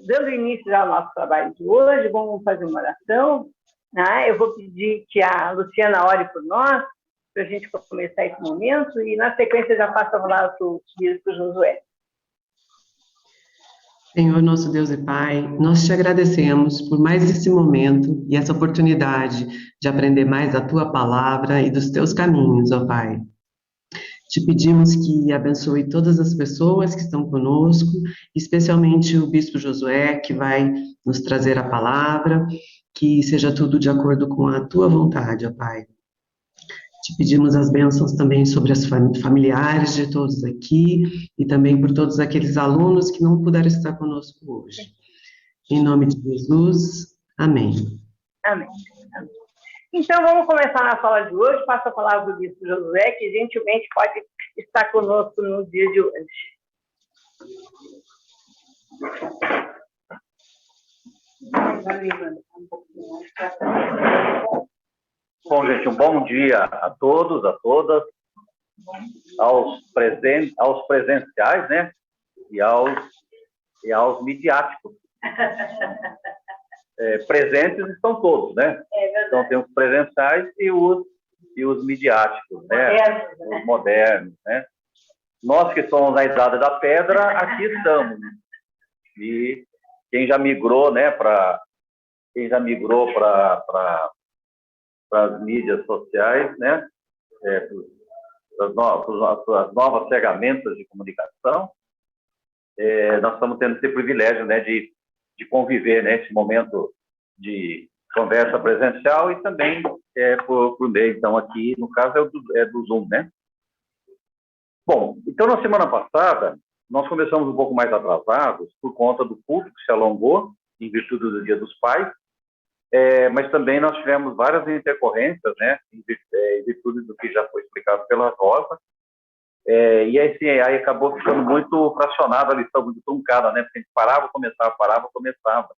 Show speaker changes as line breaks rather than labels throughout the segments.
dando início ao nosso trabalho de hoje, vamos fazer uma oração. Né? Eu vou pedir que a Luciana ore por nós, para a gente começar esse momento, e na sequência já passo a palavra para o bispo Josué.
Senhor, nosso Deus e Pai, nós te agradecemos por mais esse momento e essa oportunidade de aprender mais da tua palavra e dos teus caminhos, ó Pai. Te pedimos que abençoe todas as pessoas que estão conosco, especialmente o bispo Josué, que vai nos trazer a palavra, que seja tudo de acordo com a tua vontade, ó Pai. Te pedimos as bênçãos também sobre as familiares de todos aqui e também por todos aqueles alunos que não puderam estar conosco hoje. Em nome de Jesus, amém.
Amém. Então, vamos começar na fala de hoje. Passo a palavra do bispo Josué, que gentilmente pode estar conosco no dia de hoje.
Bom, gente, um bom dia a todos, a todas, aos presenciais, né, e aos midiáticos. Presentes estão todos, né? Então tem os presenciais e os midiáticos, né? Os modernos, né? Nós que somos na idade da pedra, aqui estamos. E quem já migrou, né, para as mídias sociais, né, as novas ferramentas de comunicação, nós estamos tendo esse privilégio, né, de conviver nesse momento de conversa presencial e também por meio, então, aqui, no caso, é do Zoom, né? Bom, então, na semana passada, nós começamos um pouco mais atrasados por conta do culto que se alongou, em virtude do Dia dos Pais, mas também nós tivemos várias intercorrências, né, em virtude do que já foi explicado pela Rosa, e aí acabou ficando muito fracionada a lição, muito truncada, né, porque a gente parava, começava.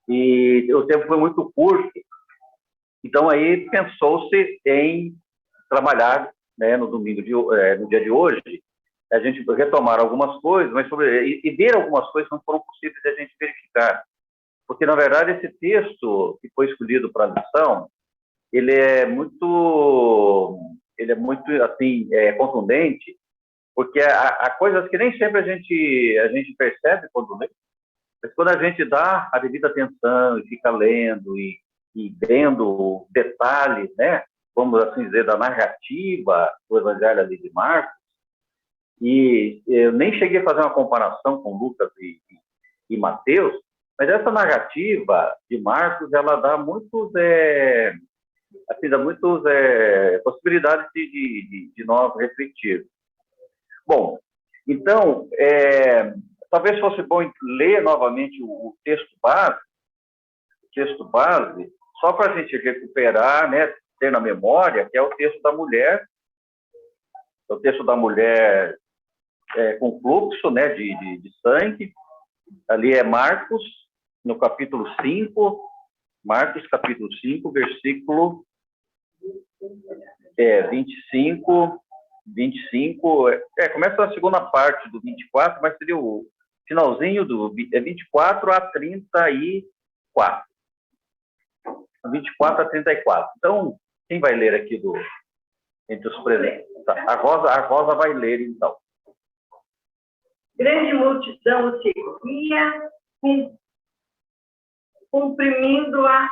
E o tempo foi muito curto, então aí pensou-se em trabalhar, né, no dia de hoje, a gente retomar algumas coisas, mas e ver algumas coisas que não foram possíveis de a gente verificar. Porque, na verdade, esse texto que foi escolhido para a lição, ele é muito assim, contundente, porque há coisas que nem sempre a gente percebe quando lê, mas quando a gente dá a devida atenção e fica lendo e vendo detalhes, né, vamos assim dizer, da narrativa do Evangelho ali de Marcos, e eu nem cheguei a fazer uma comparação com Lucas e Mateus, mas essa narrativa de Marcos, ela dá muitas possibilidades de nós refletirmos. Bom, então, talvez fosse bom ler novamente o texto base, só para a gente recuperar, né, ter na memória, que é o texto da mulher, com fluxo, né, de sangue. Ali é Marcos, no capítulo 5, versículo 25, começa a segunda parte do 24, mas seria o finalzinho do 24 a 34. 24 a 34. Então, quem vai ler aqui entre os presentes? Tá. A Rosa vai ler, então.
Grande multidão seguia, comprimindo-a.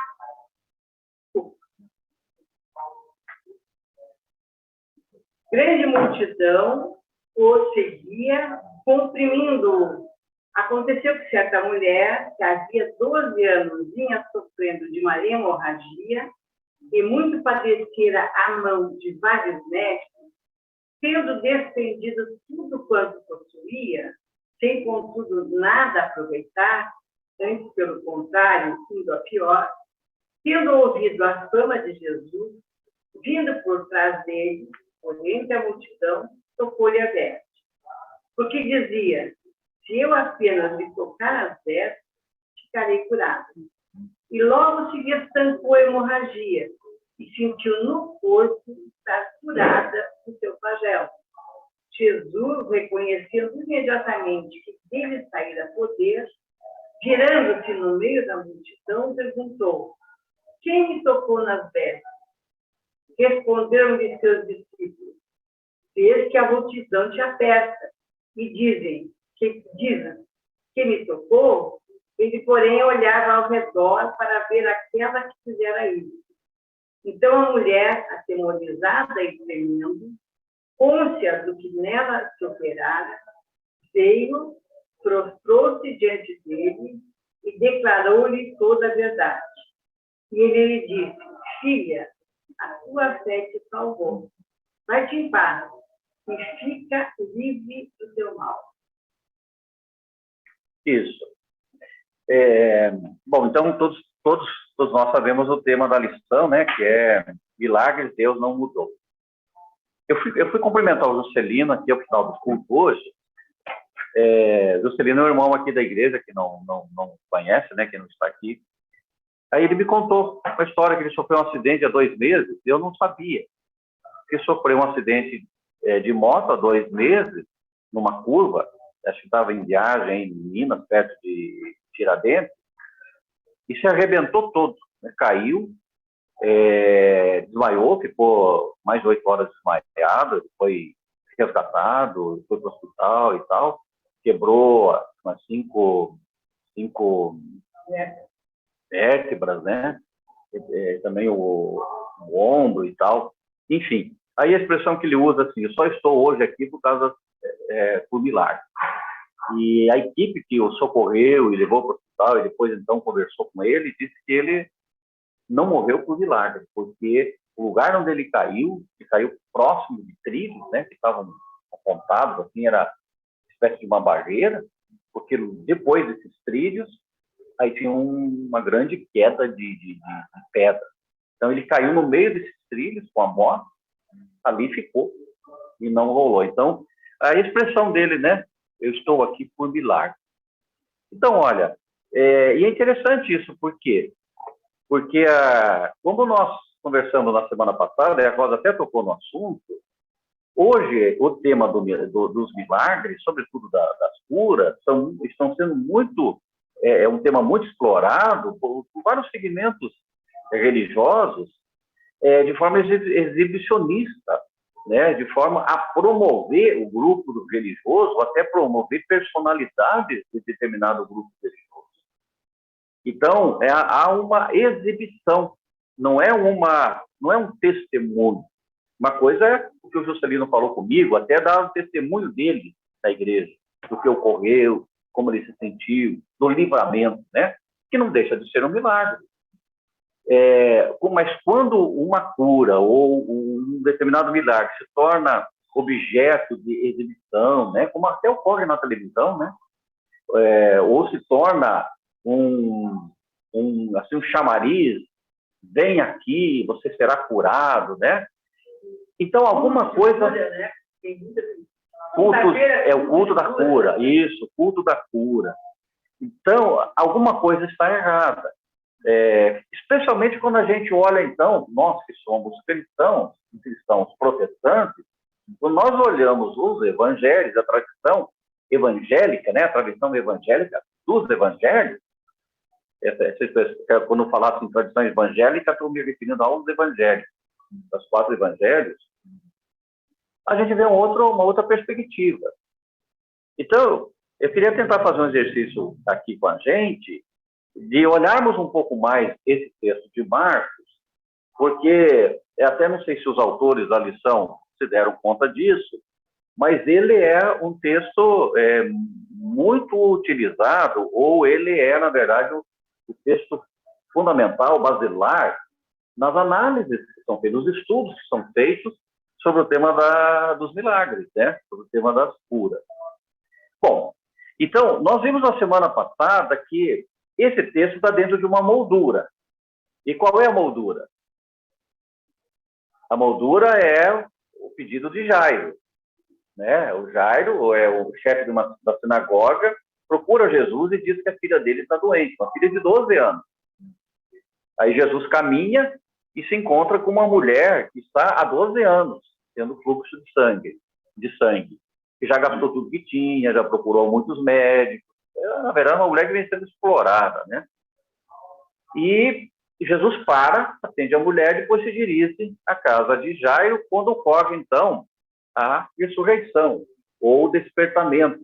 Grande multidão o seguia, comprimindo-o. Aconteceu que certa mulher, que havia 12 anos, vinha sofrendo de uma hemorragia e muito padecera à mão de vários médicos, tendo despendido tudo quanto possuía, sem contudo nada aproveitar, antes pelo contrário, indo a pior, tendo ouvido a fama de Jesus, vindo por trás dele, por entre a multidão, tocou-lhe a veste. Porque dizia: se eu apenas lhe tocar as vestes, ficarei curado. E logo se lhe estancou a hemorragia, e sentiu no corpo estar curada do seu flagelo. Jesus, reconhecendo imediatamente que dele saíra poder, Virando-se no meio da multidão, perguntou: quem me tocou nas vestes? Responderam-lhe seus discípulos: vês que a multidão te aperta, e dizem que me tocou. Ele, porém, olhava ao redor para ver aquela que fizera isso. Então a mulher, atemorizada e tremendo, cônscia do que nela se operara, veio, prostrou-se diante dele e declarou-lhe toda a verdade. E ele lhe disse: filha, a tua fé te salvou. Vai-te em paz e fica livre do teu mal.
Isso. Bom, então todos nós sabemos o tema da lição, né, que é milagres, Deus não mudou. Eu fui cumprimentar o Juscelino aqui ao final do culto hoje. Juscelino é um irmão aqui da igreja que não conhece, né, que não está aqui. Aí ele me contou uma história que ele sofreu um acidente há 2 meses, e eu não sabia. Ele sofreu um acidente de moto há 2 meses, numa curva, acho que estava em viagem em Minas, perto de Tiradentes, e se arrebentou todo, né? Caiu, desmaiou, ficou mais de 8 horas desmaiado, foi resgatado, foi para o hospital e tal, quebrou umas 5 vértebras, né? Também o ombro e tal, enfim. Aí a expressão que ele usa assim: eu só estou hoje aqui por milagre. E a equipe que o socorreu e levou para o hospital, e depois então conversou com ele, disse que ele não morreu por milagre, porque o lugar onde ele caiu próximo de trilhos, né, que estavam apontados, assim, era uma espécie de uma barreira, porque depois desses trilhos, aí tinha uma grande queda de pedra. Então ele caiu no meio desses trilhos com a moto, ali ficou e não rolou. Então, a expressão dele, né, eu estou aqui por milagre. Então, olha, e é interessante isso, por quê? Porque, como nós conversamos na semana passada, e a Rosa até tocou no assunto, hoje o tema dos milagres, sobretudo das curas, estão sendo muito, um tema muito explorado por vários segmentos religiosos, de forma exibicionista, né, de forma a promover o grupo religioso, ou até promover personalidades de determinado grupo religioso. Então, há uma exibição, não é um testemunho. Uma coisa é o que o Juscelino falou comigo, até dar o testemunho dele na igreja, do que ocorreu, como ele se sentiu, do livramento, né, que não deixa de ser um milagre. Mas quando uma cura ou um determinado milagre se torna objeto de exibição, né, como até ocorre na televisão, né, ou se torna um chamariz, vem aqui, você será curado, né? Então, alguma coisa... o culto da cura, isso, o culto da cura. Então, alguma coisa está errada. Especialmente quando a gente olha, então, nós que somos cristãos protestantes, quando nós olhamos os evangelhos, a tradição evangélica, né, a tradição evangélica dos evangelhos, quando eu falasse em tradição evangélica, estou me referindo aos evangelhos, das 4 evangelhos, a gente vê uma outra perspectiva. Então, eu queria tentar fazer um exercício aqui com a gente, de olharmos um pouco mais esse texto de Marcos, porque até não sei se os autores da lição se deram conta disso, mas ele é um texto muito utilizado, ou ele é, na verdade, o texto fundamental, basilar, nas análises que são feitas, nos estudos que são feitos sobre o tema dos milagres, né? Sobre o tema das curas. Bom, então, nós vimos na semana passada que esse texto está dentro de uma moldura. E qual é a moldura? A moldura é o pedido de Jairo, né? O Jairo é o chefe da sinagoga, procura Jesus e diz que a filha dele está doente, uma filha de 12 anos. Aí Jesus caminha e se encontra com uma mulher que está há 12 anos tendo fluxo de sangue, que já gastou tudo que tinha, já procurou muitos médicos, Na verdade, uma mulher que vem sendo explorada, né? E Jesus para, atende a mulher, depois se dirige à casa de Jairo, quando ocorre, então, a ressurreição, ou o despertamento,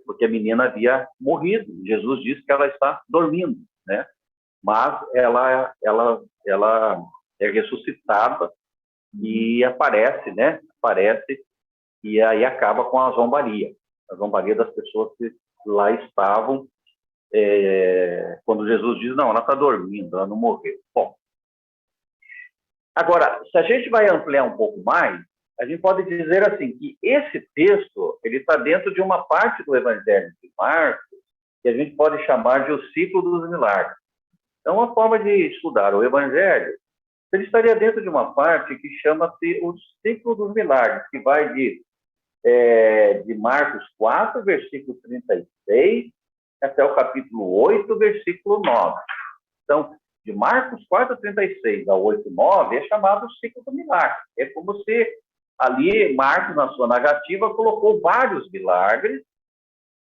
porque a menina havia morrido. Jesus disse que ela está dormindo, né? Mas ela é ressuscitada e aparece, né? Aparece e aí acaba com a zombaria das pessoas que lá estavam, quando Jesus diz, não, ela está dormindo, ela não morreu. Bom, agora, se a gente vai ampliar um pouco mais, a gente pode dizer assim, que esse texto, ele está dentro de uma parte do Evangelho de Marcos, que a gente pode chamar de o ciclo dos milagres. Então, uma forma de estudar o Evangelho, ele estaria dentro de uma parte que chama-se o ciclo dos milagres, que vai de Marcos 4, versículo 36, até o capítulo 8, versículo 9. Então, de Marcos 4, 36 a 8, 9, é chamado o ciclo do milagre. É como se ali Marcos, na sua narrativa, colocou vários milagres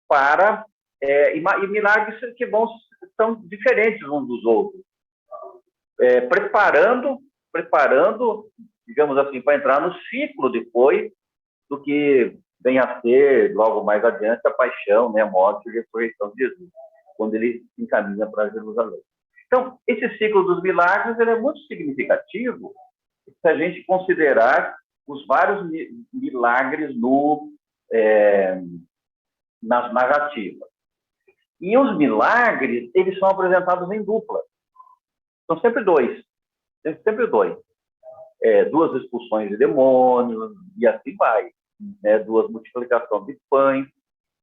para... e milagres que são diferentes uns dos outros. Preparando, digamos assim, para entrar no ciclo depois do que vem a ser, logo mais adiante, a paixão, né, a morte e a ressurreição de Jesus, quando ele se encaminha para Jerusalém. Então, esse ciclo dos milagres ele é muito significativo se a gente considerar os vários milagres nas narrativas. E os milagres, eles são apresentados em dupla. São sempre dois. Duas expulsões de demônios, e assim vai. Duas multiplicações de pães.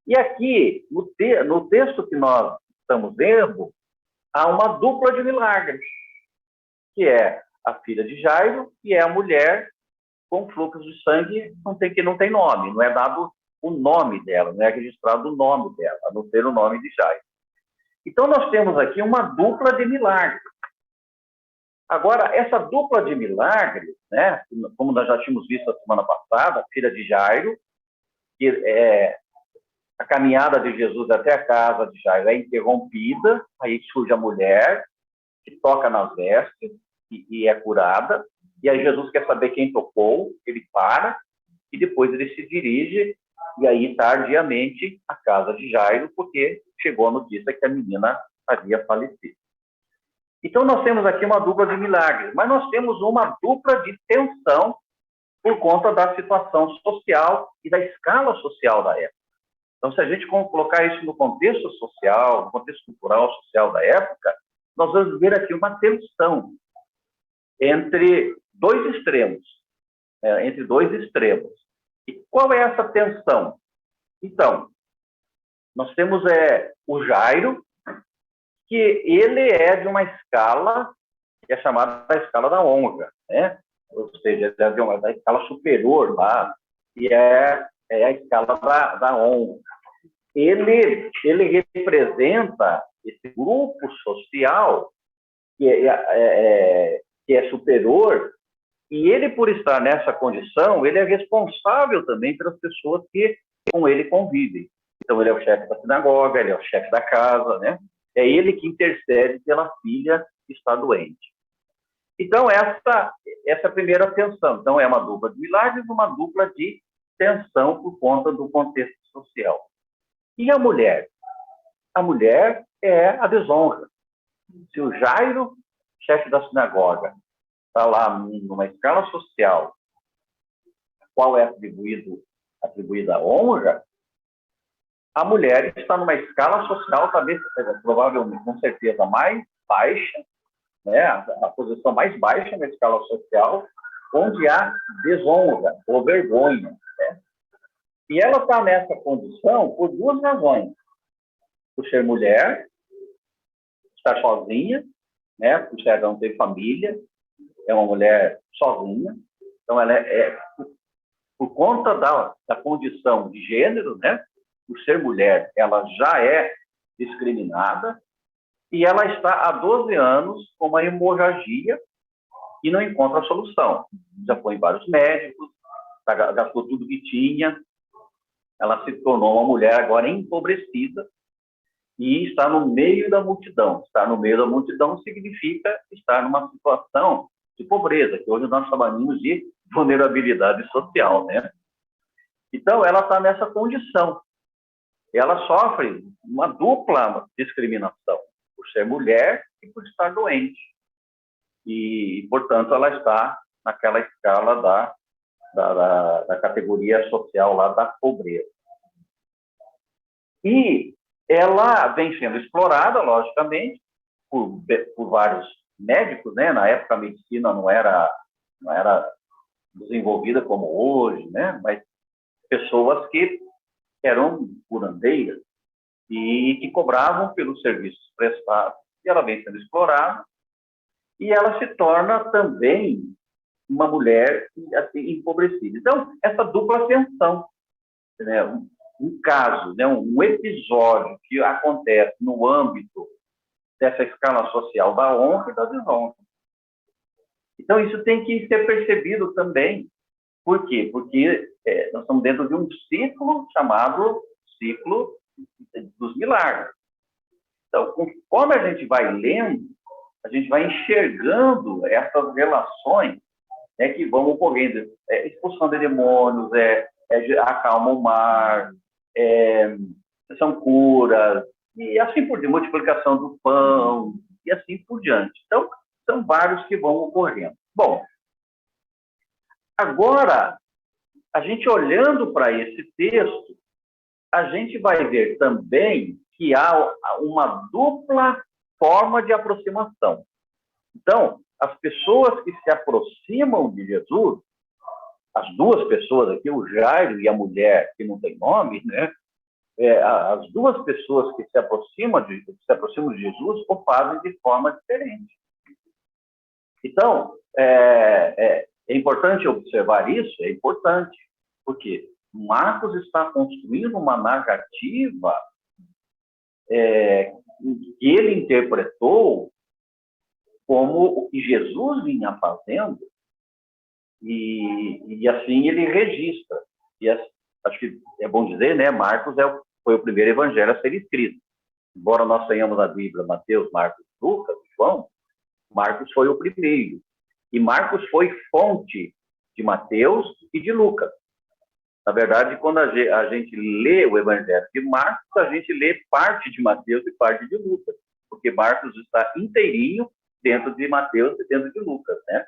E aqui, no texto que nós estamos vendo, há uma dupla de milagres, que é a filha de Jairo e é a mulher com fluxo de sangue que não tem nome, não é dado o nome dela, não é registrado o nome dela, a não ser o nome de Jairo. Então, nós temos aqui uma dupla de milagres. Agora, essa dupla de milagres, né, como nós já tínhamos visto a semana passada, a filha de Jairo, que a caminhada de Jesus até a casa de Jairo é interrompida, aí surge a mulher, que toca nas vestes e é curada, e aí Jesus quer saber quem tocou, ele para, e depois ele se dirige, e aí tardiamente, à casa de Jairo, porque chegou a notícia que a menina havia falecido. Então, nós temos aqui uma dupla de milagres, mas nós temos uma dupla de tensão por conta da situação social e da escala social da época. Então, se a gente colocar isso no contexto social, no contexto cultural social da época, nós vamos ver aqui uma tensão entre dois extremos. E qual é essa tensão? Então, nós temos o Jairo, que ele é de uma escala que é chamada da escala da honra, né? Ou seja, ele é de uma escala superior lá, que é a escala da honra. Ele representa esse grupo social que é superior, e ele, por estar nessa condição, ele é responsável também pelas pessoas que com ele convivem. Então, ele é o chefe da sinagoga, ele é o chefe da casa, né? É ele que intercede pela filha que está doente. Então, essa é a primeira tensão. Então, é uma dupla de milagres, uma dupla de tensão por conta do contexto social. E a mulher? A mulher é a desonra. Se o Jairo, chefe da sinagoga, está lá numa escala social, a qual é atribuída a honra, a mulher está numa escala social, talvez, provavelmente, com certeza, mais baixa, né? A posição mais baixa na escala social, onde há desonra ou vergonha. Né? E ela está nessa condição por duas razões. Por ser mulher, estar sozinha, né? Por ser não ter família, é uma mulher sozinha. Então, ela por conta da condição de gênero, né? Por ser mulher, ela já é discriminada e ela está há 12 anos com uma hemorragia e não encontra solução. Já foi em vários médicos, gastou tudo que tinha, ela se tornou uma mulher agora empobrecida e está no meio da multidão. Estar no meio da multidão significa estar numa situação de pobreza, que hoje nós chamamos de vulnerabilidade social, né? Então, ela está nessa condição. Ela sofre uma dupla discriminação, por ser mulher e por estar doente. E, portanto, ela está naquela escala da categoria social lá da pobreza. E ela vem sendo explorada, logicamente, por vários médicos, né? Na época a medicina não era desenvolvida como hoje, né? Mas pessoas que eram curandeiras e que cobravam pelos serviços prestados. E ela vem sendo explorada e ela se torna também uma mulher assim, empobrecida. Então, essa dupla tensão, né? Um caso, né? Um episódio que acontece no âmbito dessa escala social da honra e da desonra. Então, isso tem que ser percebido também. Por quê? Porque nós estamos dentro de um ciclo chamado ciclo dos milagres. Então, conforme a gente vai lendo, a gente vai enxergando essas relações, né, que vão ocorrendo. Expulsão de demônios, acalma o mar, são curas, e assim por diante, multiplicação do pão, e assim por diante. Então, são vários que vão ocorrendo. Bom, agora, a gente olhando para esse texto, a gente vai ver também que há uma dupla forma de aproximação. Então, as pessoas que se aproximam de Jesus, as duas pessoas aqui, o Jairo e a mulher que não tem nome, né? As duas pessoas que se aproximam de Jesus o fazem de forma diferente. Então, é importante observar isso? É importante, porque Marcos está construindo uma narrativa que ele interpretou como o que Jesus vinha fazendo, e assim ele registra. E acho que é bom dizer, né? Marcos foi o primeiro evangelho a ser escrito. Embora nós tenhamos na Bíblia Mateus, Marcos, Lucas, João, Marcos foi o primeiro. E Marcos foi fonte de Mateus e de Lucas. Na verdade, quando a gente lê o Evangelho de Marcos, a gente lê parte de Mateus e parte de Lucas, porque Marcos está inteirinho dentro de Mateus e dentro de Lucas, né?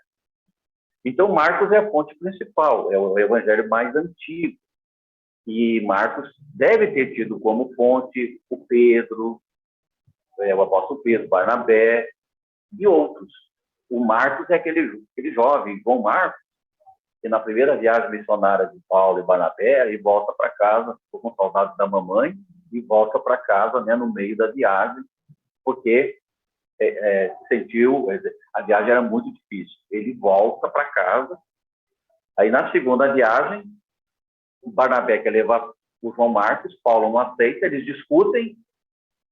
Então, Marcos é a fonte principal, é o Evangelho mais antigo. E Marcos deve ter tido como fonte o Pedro, o apóstolo Pedro, Barnabé e outros. O Marcos é aquele jovem, João Marcos, que na primeira viagem missionária de Paulo e Barnabé, ele volta para casa, ficou com saudade da mamãe, e volta para casa, né, no meio da viagem, porque sentiu, a viagem era muito difícil. Ele volta para casa, aí na segunda viagem, o Barnabé quer levar o João Marcos, Paulo não aceita, eles discutem,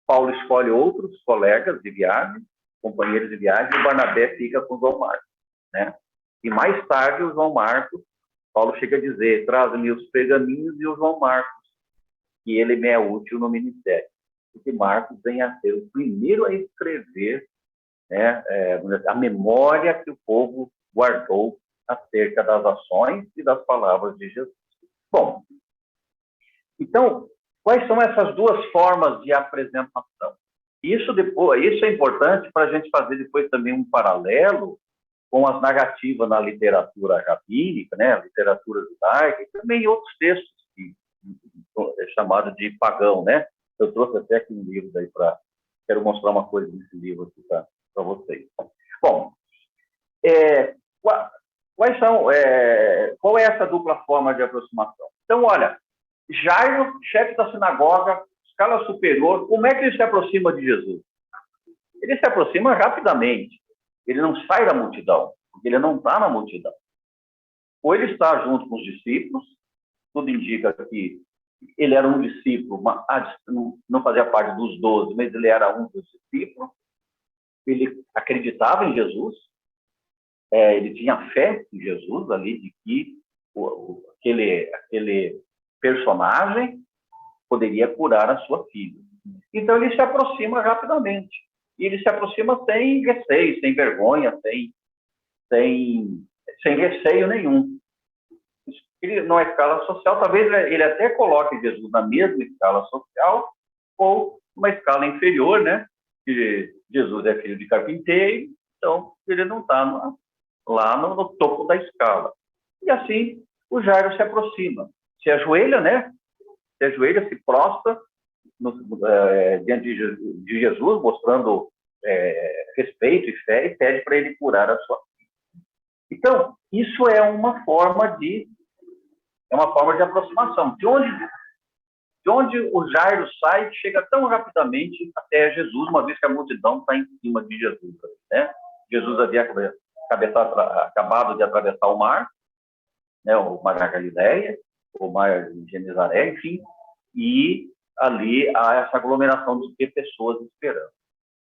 Paulo escolhe outros colegas de viagem, companheiros de viagem, e o Barnabé fica com o João Marcos, né? E mais tarde, o João Marcos, Paulo chega a dizer, traz-me os pergaminhos e o João Marcos, que ele me é útil no ministério. Porque Marcos vem a ser o primeiro a escrever, né, a memória que o povo guardou acerca das ações e das palavras de Jesus. Bom, então, quais são essas duas formas de apresentação? Isso é importante para a gente fazer depois também um paralelo com as narrativas na literatura rabínica, né, literatura judaica, e também outros textos que é chamado de pagão, né? Eu trouxe até aqui um livro daí quero mostrar uma coisa desse livro aqui para vocês. Bom, qual é essa dupla forma de aproximação? Então, olha, Jairo, chefe da sinagoga, escala superior, como é que ele se aproxima de Jesus? Ele se aproxima rapidamente. Ele não sai da multidão, porque ele não está na multidão. Ou ele está junto com os discípulos, tudo indica que ele era um discípulo, não fazia parte dos 12, mas ele era um dos discípulos. Ele acreditava em Jesus, ele tinha fé em Jesus ali, de que aquele personagem poderia curar a sua filha. Então ele se aproxima rapidamente. E ele se aproxima sem receio, sem vergonha, sem receio nenhum. Ele, numa escala social, talvez ele até coloque Jesus na mesma escala social ou uma escala inferior, né? Que Jesus é filho de carpinteiro, então ele não está lá no topo da escala. E assim, o Jairo se aproxima, se ajoelha, né? Se ajoelha, se prostra diante de Jesus, mostrando respeito e fé, e pede para ele curar a sua filha. Então, isso é uma forma de aproximação. De onde o Jairo sai, chega tão rapidamente até Jesus, uma vez que a multidão está em cima de Jesus. Né? Jesus havia acabado de atravessar o mar, né? O mar da Galileia, o mar de Genezaré, enfim, e ali há essa aglomeração de pessoas esperando.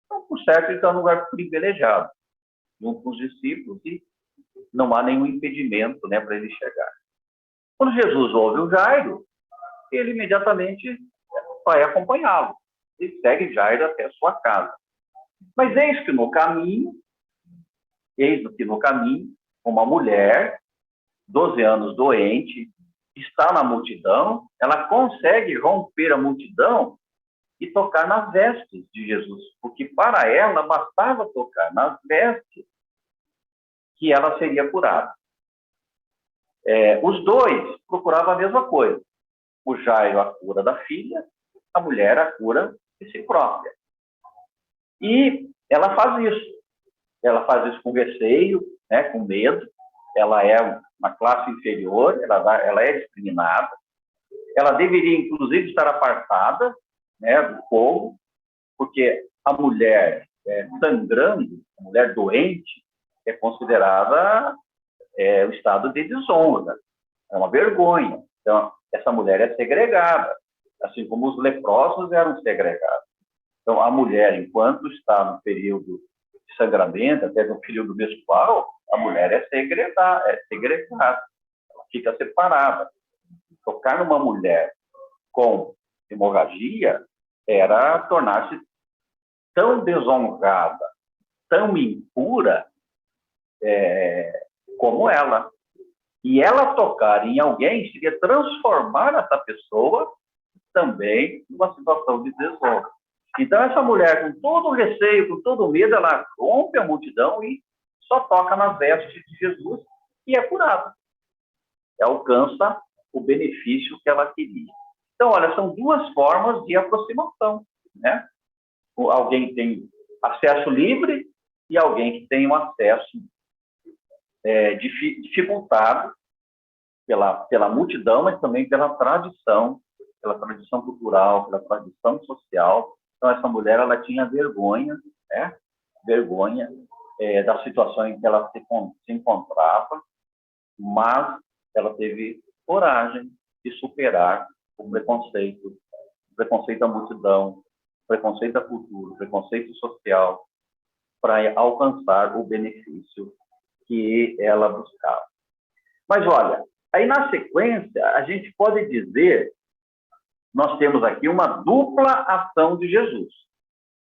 Então, por certo, ele está num lugar privilegiado, junto com os discípulos, e não há nenhum impedimento, né, para ele chegar. Quando Jesus ouve o Jairo, ele imediatamente vai acompanhá-lo. Ele segue Jairo até a sua casa. Mas eis que no caminho, uma mulher, 12 anos doente, está na multidão, ela consegue romper a multidão e tocar nas vestes de Jesus, porque para ela bastava tocar nas vestes que ela seria curada. Os dois procuravam a mesma coisa. O Jairo a cura da filha, a mulher a cura de si própria. E ela faz isso. Ela faz isso com receio, né, com medo. Ela é uma classe inferior, ela é discriminada. Ela deveria, inclusive, estar apartada, né, do povo, porque a mulher sangrando, a mulher doente, é considerada o estado de desonra. É uma vergonha. Então, essa mulher é segregada, assim como os leprosos eram segregados. Então, a mulher, enquanto está no período de sangramento, até no período menstrual, a mulher é segregada, ela fica separada. Tocar numa mulher com hemorragia era tornar-se tão desonrada, tão impura como ela. E ela tocar em alguém seria transformar essa pessoa também numa situação de desonra. Então, essa mulher, com todo o receio, com todo o medo, ela rompe a multidão e só toca nas vestes de Jesus e é curada. E alcança o benefício que ela queria. Então, olha, são duas formas de aproximação, né? Alguém tem acesso livre e alguém que tem um acesso dificultado pela multidão, mas também pela tradição cultural, pela tradição social. Então, essa mulher, ela tinha vergonha, né? Vergonha da situação em que ela se encontrava, mas ela teve coragem de superar o preconceito da multidão, o preconceito da cultura, o preconceito social, para alcançar o benefício que ela buscava. Mas olha, aí na sequência, a gente pode dizer, nós temos aqui uma dupla ação de Jesus.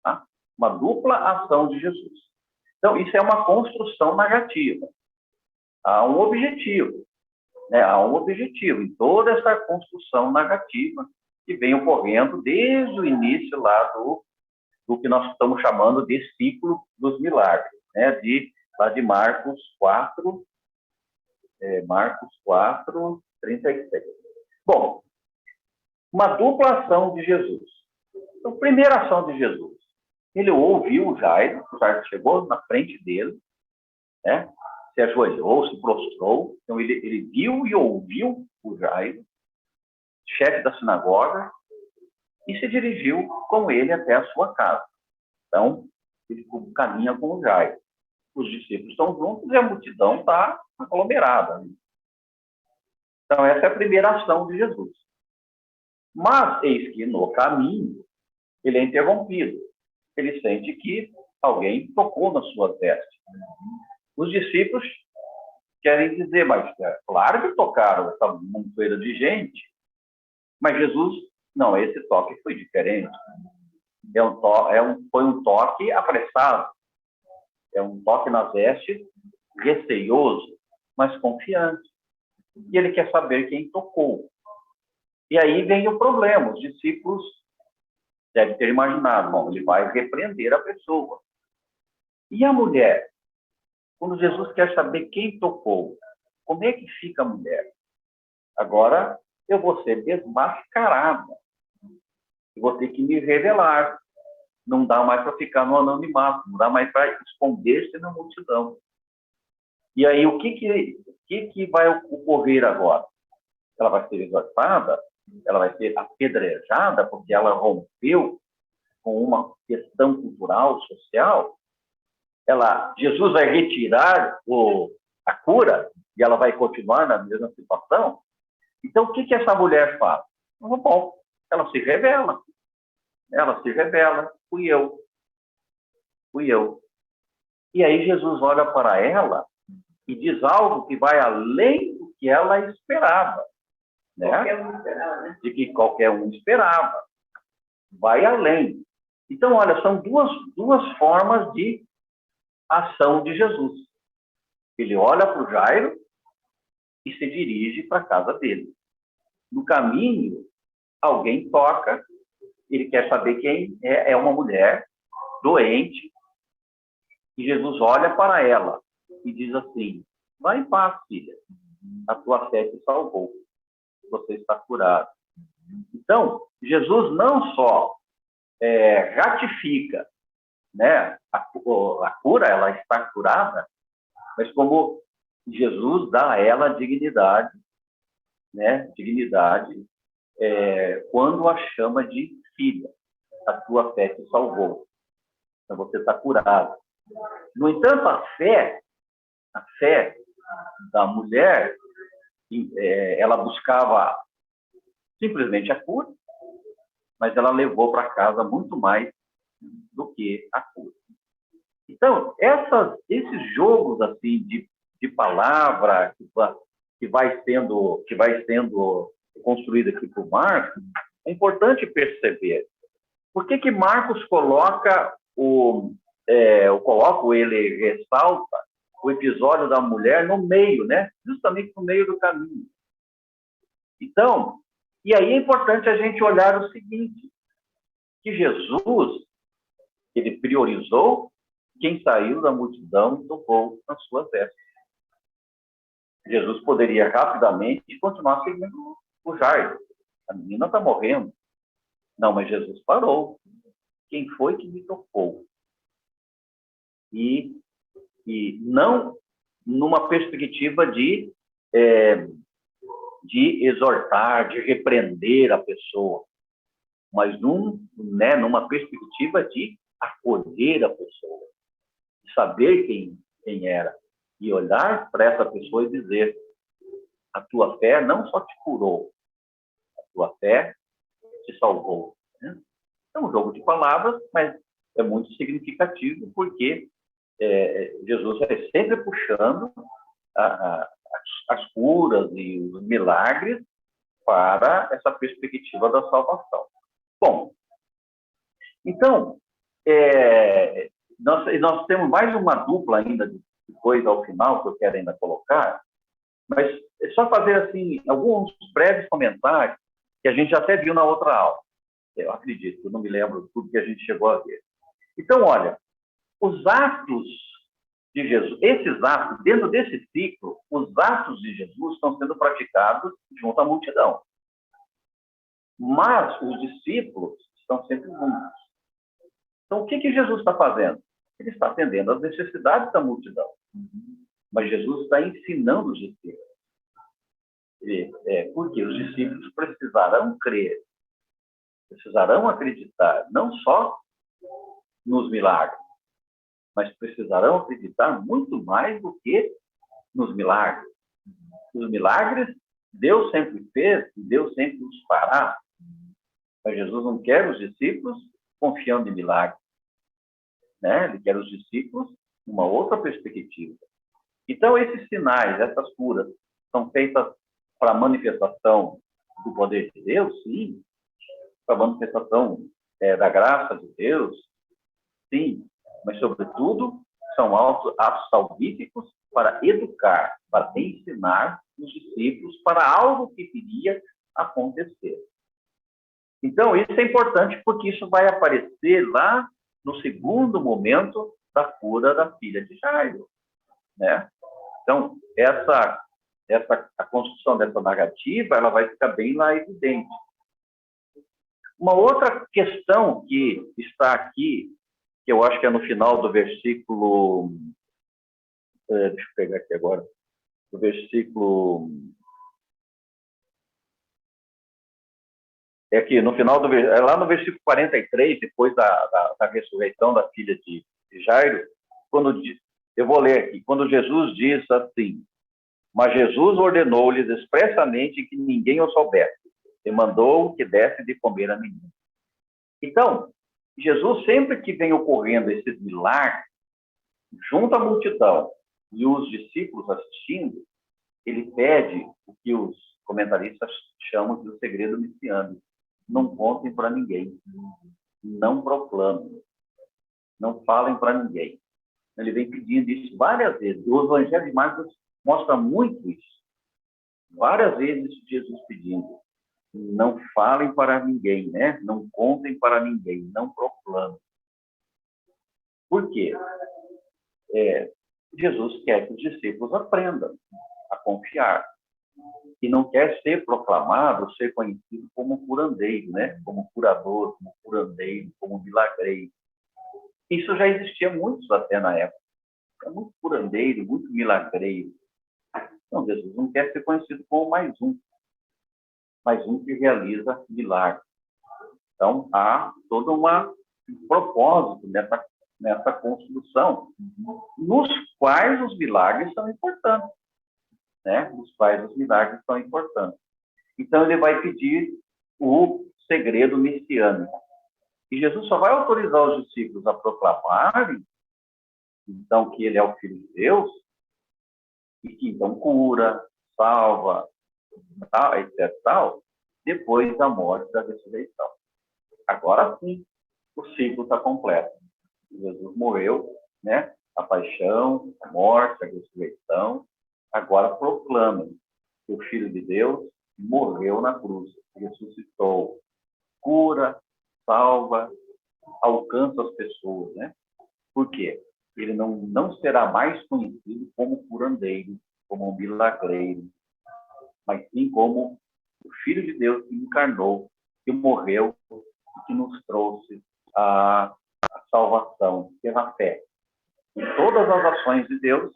Tá? Uma dupla ação de Jesus. Então, isso é uma construção narrativa. Há um objetivo. Né? Há um objetivo em toda essa construção narrativa que vem ocorrendo desde o início lá do que nós estamos chamando de ciclo dos milagres, né? Lá de Marcos 4, 36. Bom, uma dupla ação de Jesus. Então, primeira ação de Jesus. Ele ouviu o Jairo chegou na frente dele, né? Se ajoelhou, se prostrou. Então, ele viu e ouviu o Jairo, chefe da sinagoga, e se dirigiu com ele até a sua casa. Então, ele caminha com o Jairo. Os discípulos estão juntos e a multidão está aglomerada. Então, essa é a primeira ação de Jesus. Mas, eis que no caminho, ele é interrompido. Ele sente que alguém tocou nas suas vestes. Os discípulos querem dizer, mas claro que tocaram essa montoeira de gente, mas Jesus, não, esse toque foi diferente. Foi um toque apressado. É um toque nas vestes, receioso, mas confiante. E ele quer saber quem tocou. E aí vem o problema. Os discípulos devem ter imaginado, bom, ele vai repreender a pessoa. E a mulher? Quando Jesus quer saber quem tocou, como é que fica a mulher? Agora eu vou ser desmascarada. Eu vou ter que me revelar. Não dá mais para ficar no anonimato, não dá mais para esconder-se na multidão. E aí, o que vai ocorrer agora? Ela vai ser exortada, ela vai ser apedrejada, porque ela rompeu com uma questão cultural, social. Jesus vai retirar a cura e ela vai continuar na mesma situação. Então, o que essa mulher faz? Bom, ela se revela. Ela se revela, fui eu. E aí Jesus olha para ela e diz algo que vai além do que ela esperava. Né?
Qualquer um esperava, né?
De que qualquer um esperava. Vai além. Então, olha, são duas formas de ação de Jesus. Ele olha para o Jairo e se dirige para a casa dele. No caminho, alguém toca, ele quer saber quem é uma mulher doente, e Jesus olha para ela e diz assim: vai em paz, filha, a tua fé te salvou, você está curada. Então, Jesus não só ratifica, né, a cura, ela está curada, mas como Jesus dá a ela dignidade, né, quando a chama de filha, a tua fé te salvou, então você está curado. No entanto, a fé da mulher, ela buscava simplesmente a cura, mas ela levou para casa muito mais do que a cura. Então, esses jogos assim de palavra que vai sendo construído aqui por Marcos, é importante perceber. Por que Marcos ele ressalta o episódio da mulher no meio, né? Justamente no meio do caminho. Então, e aí é importante a gente olhar o seguinte, que Jesus, ele priorizou quem saiu da multidão e tocou nas suas vestes. Jesus poderia rapidamente continuar seguindo o Jairo. A menina está morrendo. Não, mas Jesus parou. Quem foi que me tocou? E não numa perspectiva de exortar, de repreender a pessoa, mas numa perspectiva de acolher a pessoa, de saber quem era, e olhar para essa pessoa e dizer: a tua fé não só te curou, a tua fé te salvou. Né? É um jogo de palavras, mas é muito significativo, porque Jesus vai sempre puxando as curas e os milagres para essa perspectiva da salvação. Bom, então, nós temos mais uma dupla ainda de coisa ao final que eu quero ainda colocar, mas é só fazer assim alguns breves comentários que a gente já até viu na outra aula. Eu acredito, eu não me lembro tudo que a gente chegou a ver. Então, olha, os atos de Jesus, esses atos, dentro desse ciclo, os atos de Jesus estão sendo praticados junto à multidão. Mas os discípulos estão sempre juntos. Então, o que Jesus está fazendo? Ele está atendendo às necessidades da multidão. Mas Jesus está ensinando os discípulos. Porque os discípulos precisarão crer, precisarão acreditar, não só nos milagres, mas precisarão acreditar muito mais do que nos milagres. Os milagres, Deus sempre fez e Deus sempre os fará. Mas Jesus não quer os discípulos confiando em milagres. Né? Ele quer os discípulos numa outra perspectiva. Então, esses sinais, essas curas, são feitas para a manifestação do poder de Deus, sim, para a manifestação da graça de Deus, sim, mas, sobretudo, são atos salvíficos para educar, para ensinar os discípulos para algo que viria a acontecer. Então, isso é importante porque isso vai aparecer lá no segundo momento da cura da filha de Jairo, né? Então, a construção dessa narrativa, ela vai ficar bem lá evidente. Uma outra questão que está aqui, que eu acho que é no final do versículo... deixa eu pegar aqui agora. Do versículo... É aqui, no final do... É lá no versículo 43, depois da ressurreição da filha de Jairo, quando eu vou ler aqui. Quando Jesus diz assim: mas Jesus ordenou-lhes expressamente que ninguém o soubesse, e mandou que desse de comer a menina. Então, Jesus, sempre que vem ocorrendo esse milagre, junto à multidão e os discípulos assistindo, ele pede o que os comentaristas chamam de o segredo messiânico. Não contem para ninguém, não proclamem, não falem para ninguém. Ele vem pedindo isso várias vezes. O Evangelho de Marcos mostra muito isso. Várias vezes Jesus pedindo: não falem para ninguém, né? Não contem para ninguém, não proclamem. Por quê? Jesus quer que os discípulos aprendam a confiar. E não quer ser proclamado, ser conhecido como curandeiro, né? Como curador, como curandeiro, como milagreiro. Isso já existia muitos até na época. É muito curandeiro, muito milagreiro. Então, Jesus não quer ser conhecido como mais um que realiza milagres. Então, há todo um propósito nessa construção, nos quais os milagres são importantes. Né? Nos quais os milagres são importantes. Então, ele vai pedir o segredo messiânico. E Jesus só vai autorizar os discípulos a proclamarem, então, que ele é o Filho de Deus, e que, então, cura, salva, tal, etc., tal, depois da morte e da ressurreição. Agora sim, o ciclo está completo. Jesus morreu, né? A paixão, a morte, a ressurreição. Agora proclamem que o Filho de Deus morreu na cruz, ressuscitou, cura, salva, alcança as pessoas, né? Por quê? Ele não será mais conhecido como curandeiro, como milagreiro, mas sim como o Filho de Deus que encarnou, que morreu e que nos trouxe a salvação pela fé. E todas as ações de Deus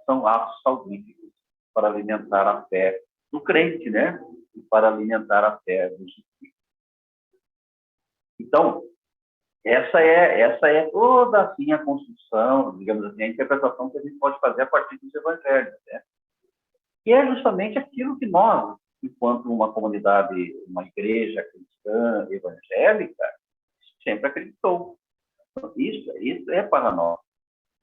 são atos salvíficos para alimentar a fé do crente, né? E para alimentar a fé dos discípulos. Então, essa é toda assim a construção, digamos assim, a interpretação que a gente pode fazer a partir dos evangelhos, né? E é justamente aquilo que nós, enquanto uma comunidade, uma igreja cristã, evangélica, sempre acreditou. Isso é para nós.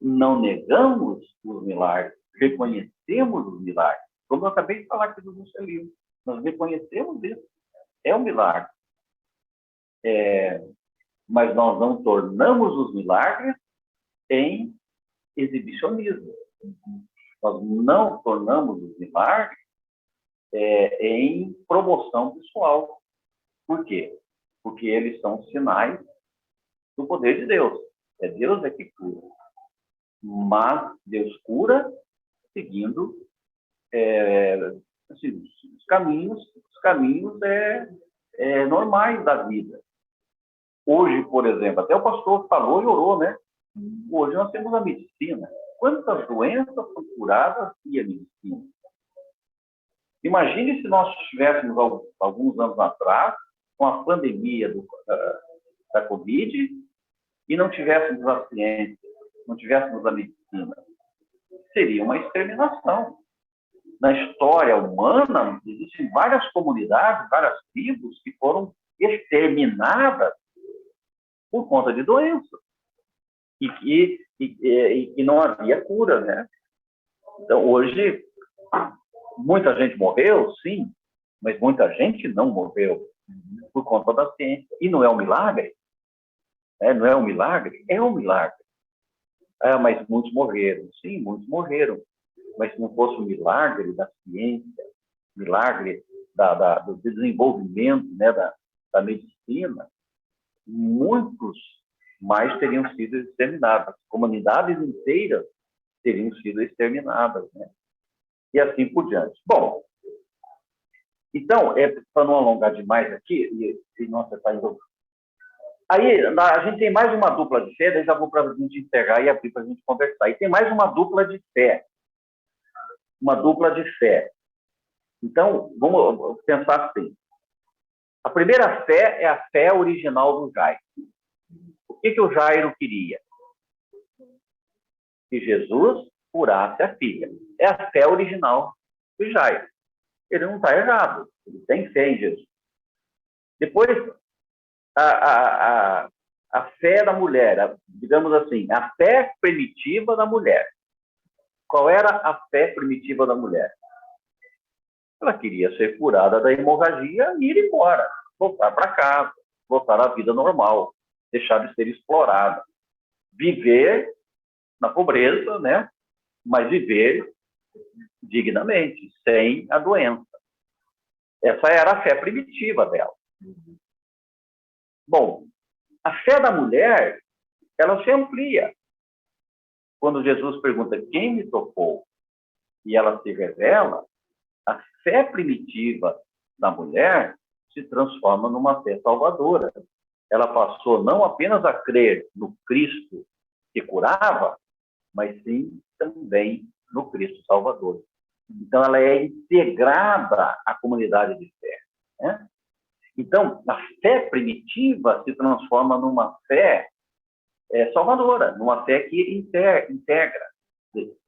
Não negamos os milagres, reconhecemos os milagres. Como eu acabei de falar aqui do Juscelino, nós reconhecemos isso. É um milagre. Mas nós não tornamos os milagres em exibicionismo. Nós não tornamos os milagres em promoção pessoal. Por quê? Porque eles são sinais do poder de Deus. É Deus que cura. Mas Deus cura seguindo assim, os caminhos normais da vida. Hoje, por exemplo, até o pastor falou e orou, né? Hoje nós temos a medicina. Quantas doenças são curadas via medicina? Imagine se nós tivéssemos, alguns anos atrás, com a pandemia da Covid, e não tivéssemos a ciência, não tivéssemos a medicina. Seria uma exterminação. Na história humana, existem várias comunidades, várias tribos que foram exterminadas por conta de doenças. E que não havia cura, né? Então, hoje, muita gente morreu, sim, mas muita gente não morreu por conta da ciência. E não é um milagre? né? Não é um milagre? É um milagre. Ah, mas muitos morreram. Sim, muitos morreram. Mas se não fosse o milagre da ciência, milagre do desenvolvimento, né, da medicina, muitos mais teriam sido exterminados. Comunidades inteiras teriam sido exterminadas, né? E assim por diante. Bom, então, para não alongar demais aqui, nossa, está indo. Aí, a gente tem mais uma dupla de fé, daí já vou para a gente encerrar e abrir para a gente conversar. E tem mais uma dupla de fé. Uma dupla de fé. Então, vamos pensar assim. A primeira fé é a fé original do Jairo. O que o Jairo queria? Que Jesus curasse a filha. É a fé original do Jairo. Ele não está errado. Ele tem fé em Jesus. Depois, a fé da mulher, digamos assim, a fé primitiva da mulher. Qual era a fé primitiva da mulher? Ela queria ser curada da hemorragia e ir embora, voltar para casa, voltar à vida normal, deixar de ser explorada, viver na pobreza, né? Mas viver dignamente, sem a doença. Essa era a fé primitiva dela. Bom, a fé da mulher, ela se amplia. Quando Jesus pergunta quem me tocou e ela se revela, a fé primitiva da mulher se transforma numa fé salvadora. Ela passou não apenas a crer no Cristo que curava, mas sim também no Cristo Salvador. Então, ela é integrada à comunidade de fé, né? Então, a fé primitiva se transforma numa fé salvadora, numa fé que integra.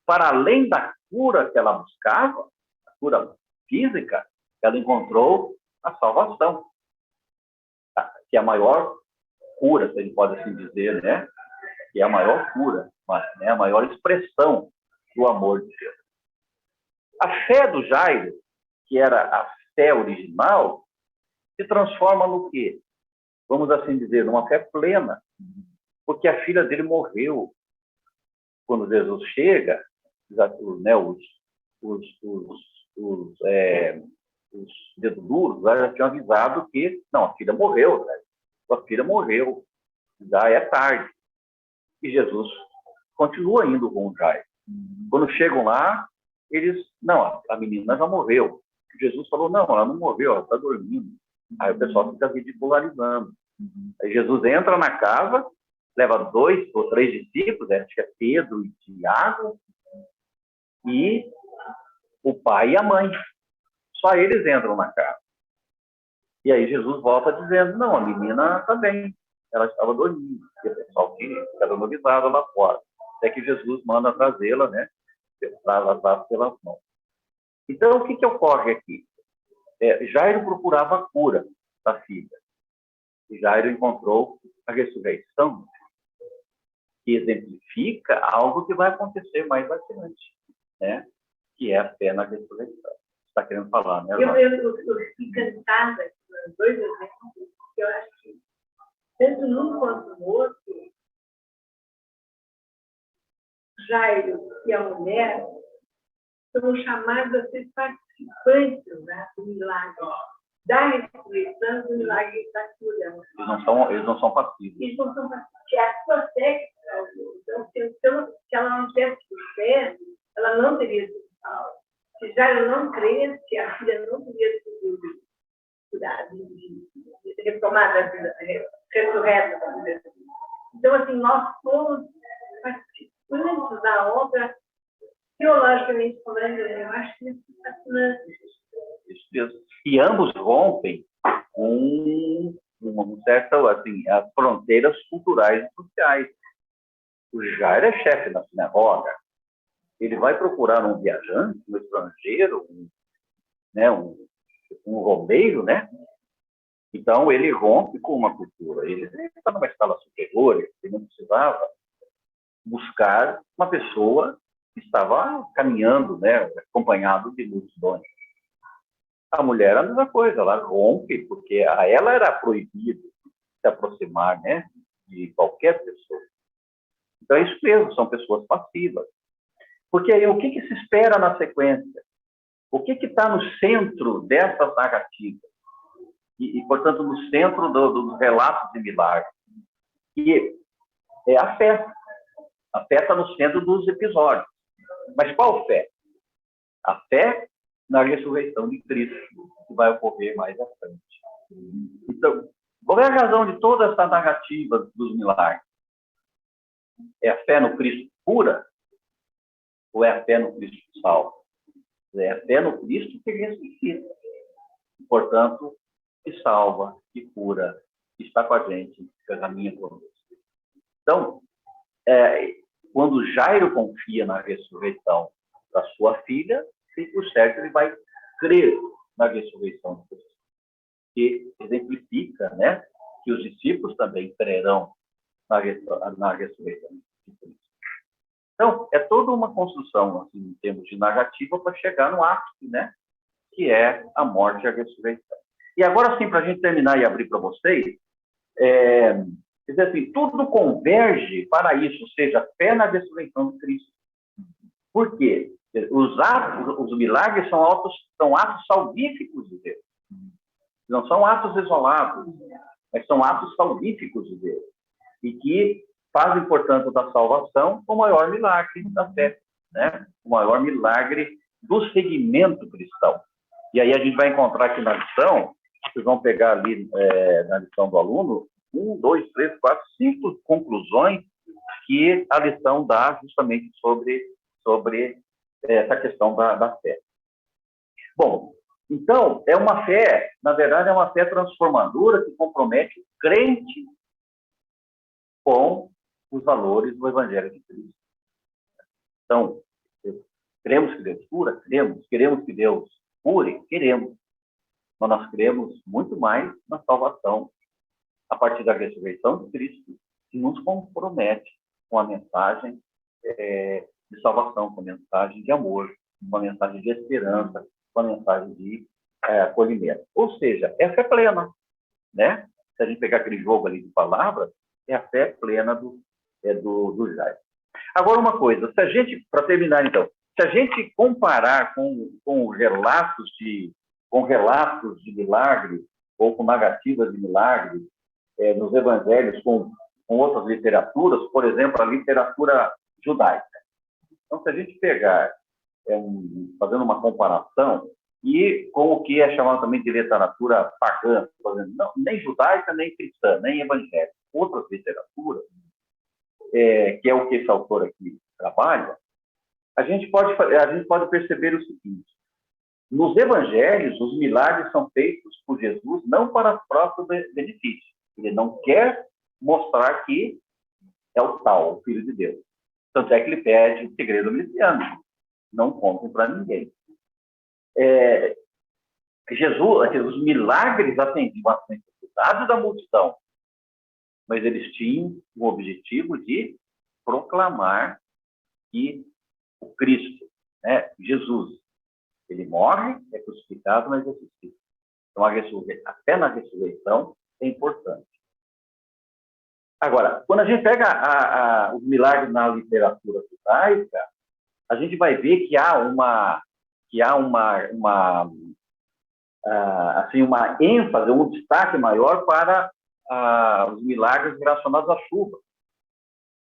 Para além da cura que ela buscava, a cura física, ela encontrou a salvação, que é a maior cura, se a gente pode assim dizer, né? Que é a maior cura, né? A maior expressão do amor de Deus. A fé do Jairo, que era a fé original, se transforma no quê? Vamos assim dizer, numa fé plena, porque a filha dele morreu. Quando Jesus chega, né, os dedos duros já tinham avisado que, não, a filha morreu, né? Sua filha morreu, já é tarde. E Jesus continua indo com o Jairo. Quando chegam lá, eles, não, a menina já morreu. Jesus falou, não, ela não morreu, ela está dormindo. Aí o pessoal fica ridicularizando. Aí Jesus entra na casa, leva 2 ou 3 discípulos, acho que é Pedro e Tiago, e o pai e a mãe. Só eles entram na casa. E aí Jesus volta dizendo, não, a menina está bem, ela estava dormindo. E o pessoal fica dando avisado lá fora. Até que Jesus manda trazê-la, né? Traz pelas mãos. Então, o que ocorre aqui? Jairo procurava a cura da filha. E Jairo encontrou a ressurreição, que exemplifica algo que vai acontecer mais adiante, né? Que é a fé na ressurreição. Você está querendo falar, né?
Eu fiquei encantada com os 2 exemplos, porque eu acho que, tanto num quanto no outro, Jairo e a mulher são chamados a ser participantes, né, do milagre da ressurreição, do milagre da cura.
Eles não são passivos.
Eles não são passivos. É a sua fé que traz. Então, se ela não tivesse fé, ela não teria sido salva. Se Jairo não cresce, a filha não teria sido curada, retomada a vida, ressurreta da vida. Então, assim, nós somos participantes da obra, teologicamente falando, eu acho que isso é fascinante.
Isso mesmo. E ambos rompem com uma certa, assim, as fronteiras culturais e sociais. O Jairo é chefe na sinagoga. Ele vai procurar um viajante, um estrangeiro, um romeiro, né? Então, ele rompe com uma cultura. Ele está numa escala superior, ele não precisava buscar uma pessoa que estava caminhando, né, acompanhado de multidões. A mulher é a mesma coisa, ela rompe, porque a ela era proibido se aproximar, né, de qualquer pessoa. Então, é isso mesmo, são pessoas passivas. Porque aí, o que se espera na sequência? O que está no centro dessas narrativas? Portanto, no centro dos relatos de milagres? E é a fé. A fé está no centro dos episódios. Mas qual fé? A fé na ressurreição de Cristo, que vai ocorrer mais à frente. Então, qual é a razão de toda essa narrativa dos milagres? É a fé no Cristo pura? Ou é a fé no Cristo que salva? É a fé no Cristo que ressuscita. Portanto, que salva, que cura, que está com a gente, que caminha conosco. Então, quando Jairo confia na ressurreição da sua filha, por certo, ele vai crer na ressurreição de Cristo. Que exemplifica, né, que os discípulos também crerão na ressurreição de Cristo. Então, é toda uma construção, assim, em termos de narrativa, para chegar no ápice, né, que é a morte e a ressurreição. E agora, sim, para a gente terminar e abrir para vocês, quer dizer assim, tudo converge para isso, ou seja, a fé na ressurreição de Cristo. Por quê? Os milagres são atos salvíficos de Deus. Não são atos isolados, mas são atos salvíficos de Deus. E que fazem, portanto, da salvação o maior milagre da fé, né? O maior milagre do segmento cristão. E aí a gente vai encontrar aqui na lição, vocês vão pegar ali na lição do aluno, 1, 2, 3, 4, 5 conclusões que a lição dá justamente sobre essa questão da fé. Bom, então, é uma fé, na verdade, é uma fé transformadora que compromete o crente com os valores do Evangelho de Cristo. Então, queremos que Deus cura? Queremos que Deus cure? Queremos. Mas nós queremos muito mais na salvação a partir da ressurreição de Cristo, que nos compromete com a mensagem de salvação, com a mensagem de amor, com a mensagem de esperança, com a mensagem de acolhimento. Ou seja, é a fé plena, né? Se a gente pegar aquele jogo ali de palavras, é a fé plena do Jairo. Agora, uma coisa, se a gente, para terminar então, se a gente comparar com relatos de milagres, ou com narrativas de milagres, nos evangelhos, com outras literaturas, por exemplo, a literatura judaica. Então, se a gente pegar, fazendo uma comparação, e com o que é chamado também de literatura pagã, por exemplo, não, nem judaica, nem cristã, nem evangélica, outras literaturas, que é o que esse autor aqui trabalha, a gente pode perceber o seguinte: nos evangelhos, os milagres são feitos por Jesus não para próprio benefício. Ele não quer mostrar que é o tal, o Filho de Deus. Tanto é que ele pede o segredo messiânico. Não contem para ninguém. Os milagres atendiam às necessidades da multidão, mas eles tinham o objetivo de proclamar que o Cristo, né, Jesus, ele morre, é crucificado, mas ressuscita. Então, a fé na ressurreição é importante. Agora, quando a gente pega os milagres na literatura judaica, a gente vai ver que há uma ênfase, um destaque maior para os milagres relacionados à chuva.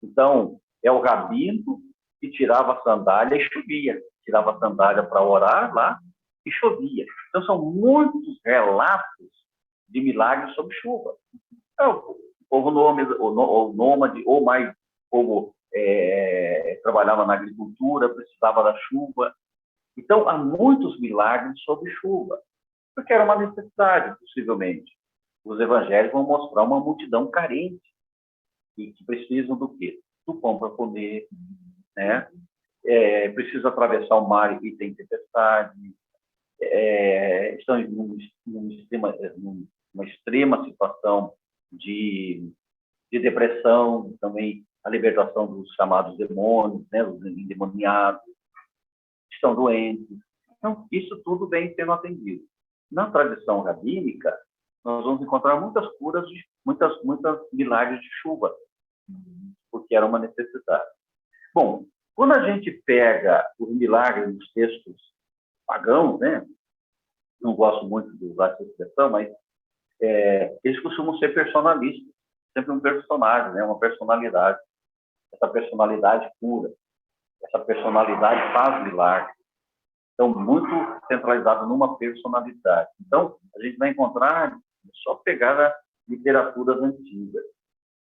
Então, é o rabino que tirava a sandália e chovia. Tirava a sandália para orar lá e chovia. Então, são muitos relatos de milagres sobre chuva. Então, o povo nômade, ou mais o povo trabalhava na agricultura, precisava da chuva. Então, há muitos milagres sobre chuva, porque era uma necessidade, possivelmente. Os evangelhos vão mostrar uma multidão carente e que precisam do quê? Do pão para comer, né? Precisa atravessar o mar e tem tempestade, estão numa extrema situação de depressão, também a libertação dos chamados demônios, né, os endemoniados, estão doentes. Então, isso tudo vem sendo atendido. Na tradição rabínica, nós vamos encontrar muitas curas muitas milagres de chuva, porque era uma necessidade. Bom, quando a gente pega os milagres nos textos pagãos, né? Não gosto muito de usar essa expressão, mas eles costumam ser personalistas, sempre um personagem, né? Uma personalidade. Essa personalidade cura, essa personalidade faz milagres. Então, muito centralizado numa personalidade. Então, a gente vai encontrar, só pegar as literaturas antigas,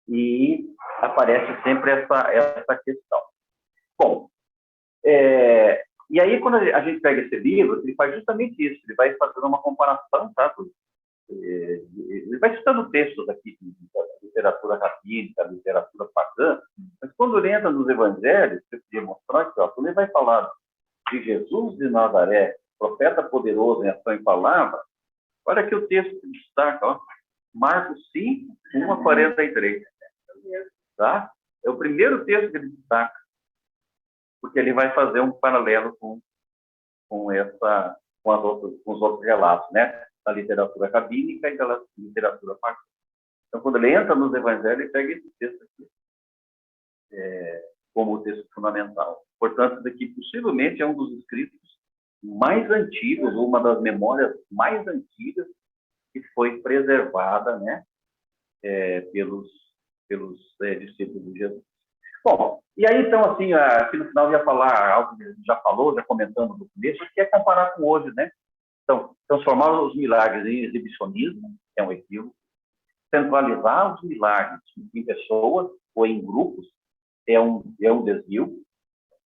e aparece sempre essa questão. Bom, e aí, quando a gente pega esse livro, ele faz justamente isso, ele vai fazendo uma comparação, tá? Ele vai citando textos aqui, da literatura rabínica, literatura pagã, mas quando ele entra nos evangelhos, eu queria mostrar aqui, ó, quando ele vai falar de Jesus de Nazaré, profeta poderoso em ação e palavra, olha aqui o texto que destaca, ó, Marcos 5, 1 a 43. Tá? É o primeiro texto que ele destaca, porque ele vai fazer um paralelo com os outros relatos, né? Da literatura rabínica e da literatura pagã. Então, quando ele entra nos evangelhos, ele pega esse texto aqui como o texto fundamental. Portanto, isso aqui possivelmente é um dos escritos mais antigos, ou uma das memórias mais antigas que foi preservada, né? Pelos discípulos de Jesus. Bom, e aí, então, assim, aqui no final eu ia falar algo que a gente já falou, já comentando no começo, que é comparar com hoje, né? Então, transformar os milagres em exibicionismo é um equívoco. Centralizar os milagres em pessoas ou em grupos é um desvio.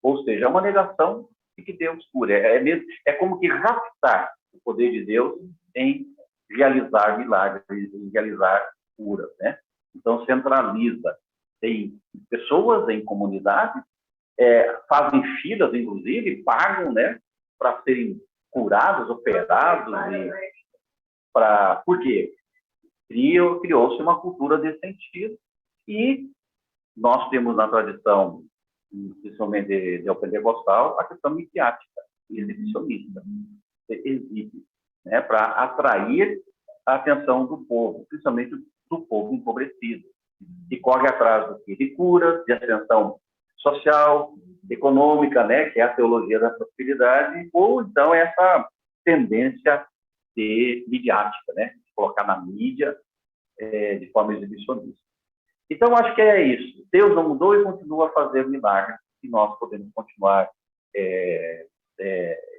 Ou seja, é uma negação de que Deus cura. É como que raptar o poder de Deus em realizar milagres, em realizar curas, né? Então, centraliza em pessoas, em comunidades, fazem filas, inclusive, pagam, né, para serem curados, operados. Por quê? Criou-se uma cultura desse sentido, e nós temos na tradição, principalmente de pentecostal, a questão midiática, exibicionista. Exibe, né, para atrair a atenção do povo, principalmente do povo empobrecido, que corre atrás do que? De cura, de ascensão social, econômica, né, que é a teologia da prosperidade, ou então essa tendência midiática, né, de colocar na mídia de forma exibicionista. Então, acho que é isso. Deus não mudou e continua a fazer milagres, e nós podemos continuar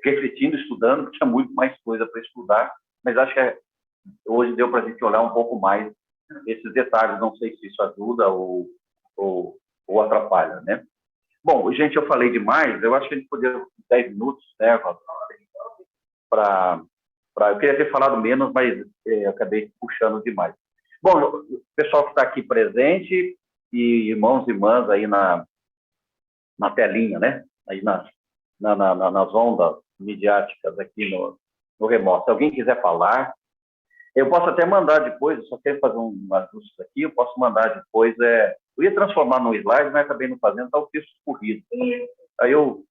refletindo, estudando, porque tinha muito mais coisa para estudar, mas acho que hoje deu para a gente olhar um pouco mais esses detalhes. Não sei se isso ajuda ou atrapalha, né? Bom, gente, eu falei demais. Eu acho que a gente poderia 10 minutos, né, eu queria ter falado menos, mas eu acabei puxando demais. Bom, o pessoal que está aqui presente, e irmãos e irmãs aí na telinha, né? Aí nas ondas midiáticas aqui no remoto. Se alguém quiser falar, eu posso até mandar depois, eu só quero fazer um ajuste aqui, eu posso mandar depois, eu ia transformar num slide, mas acabei não fazendo, está o texto corrido. Aí eu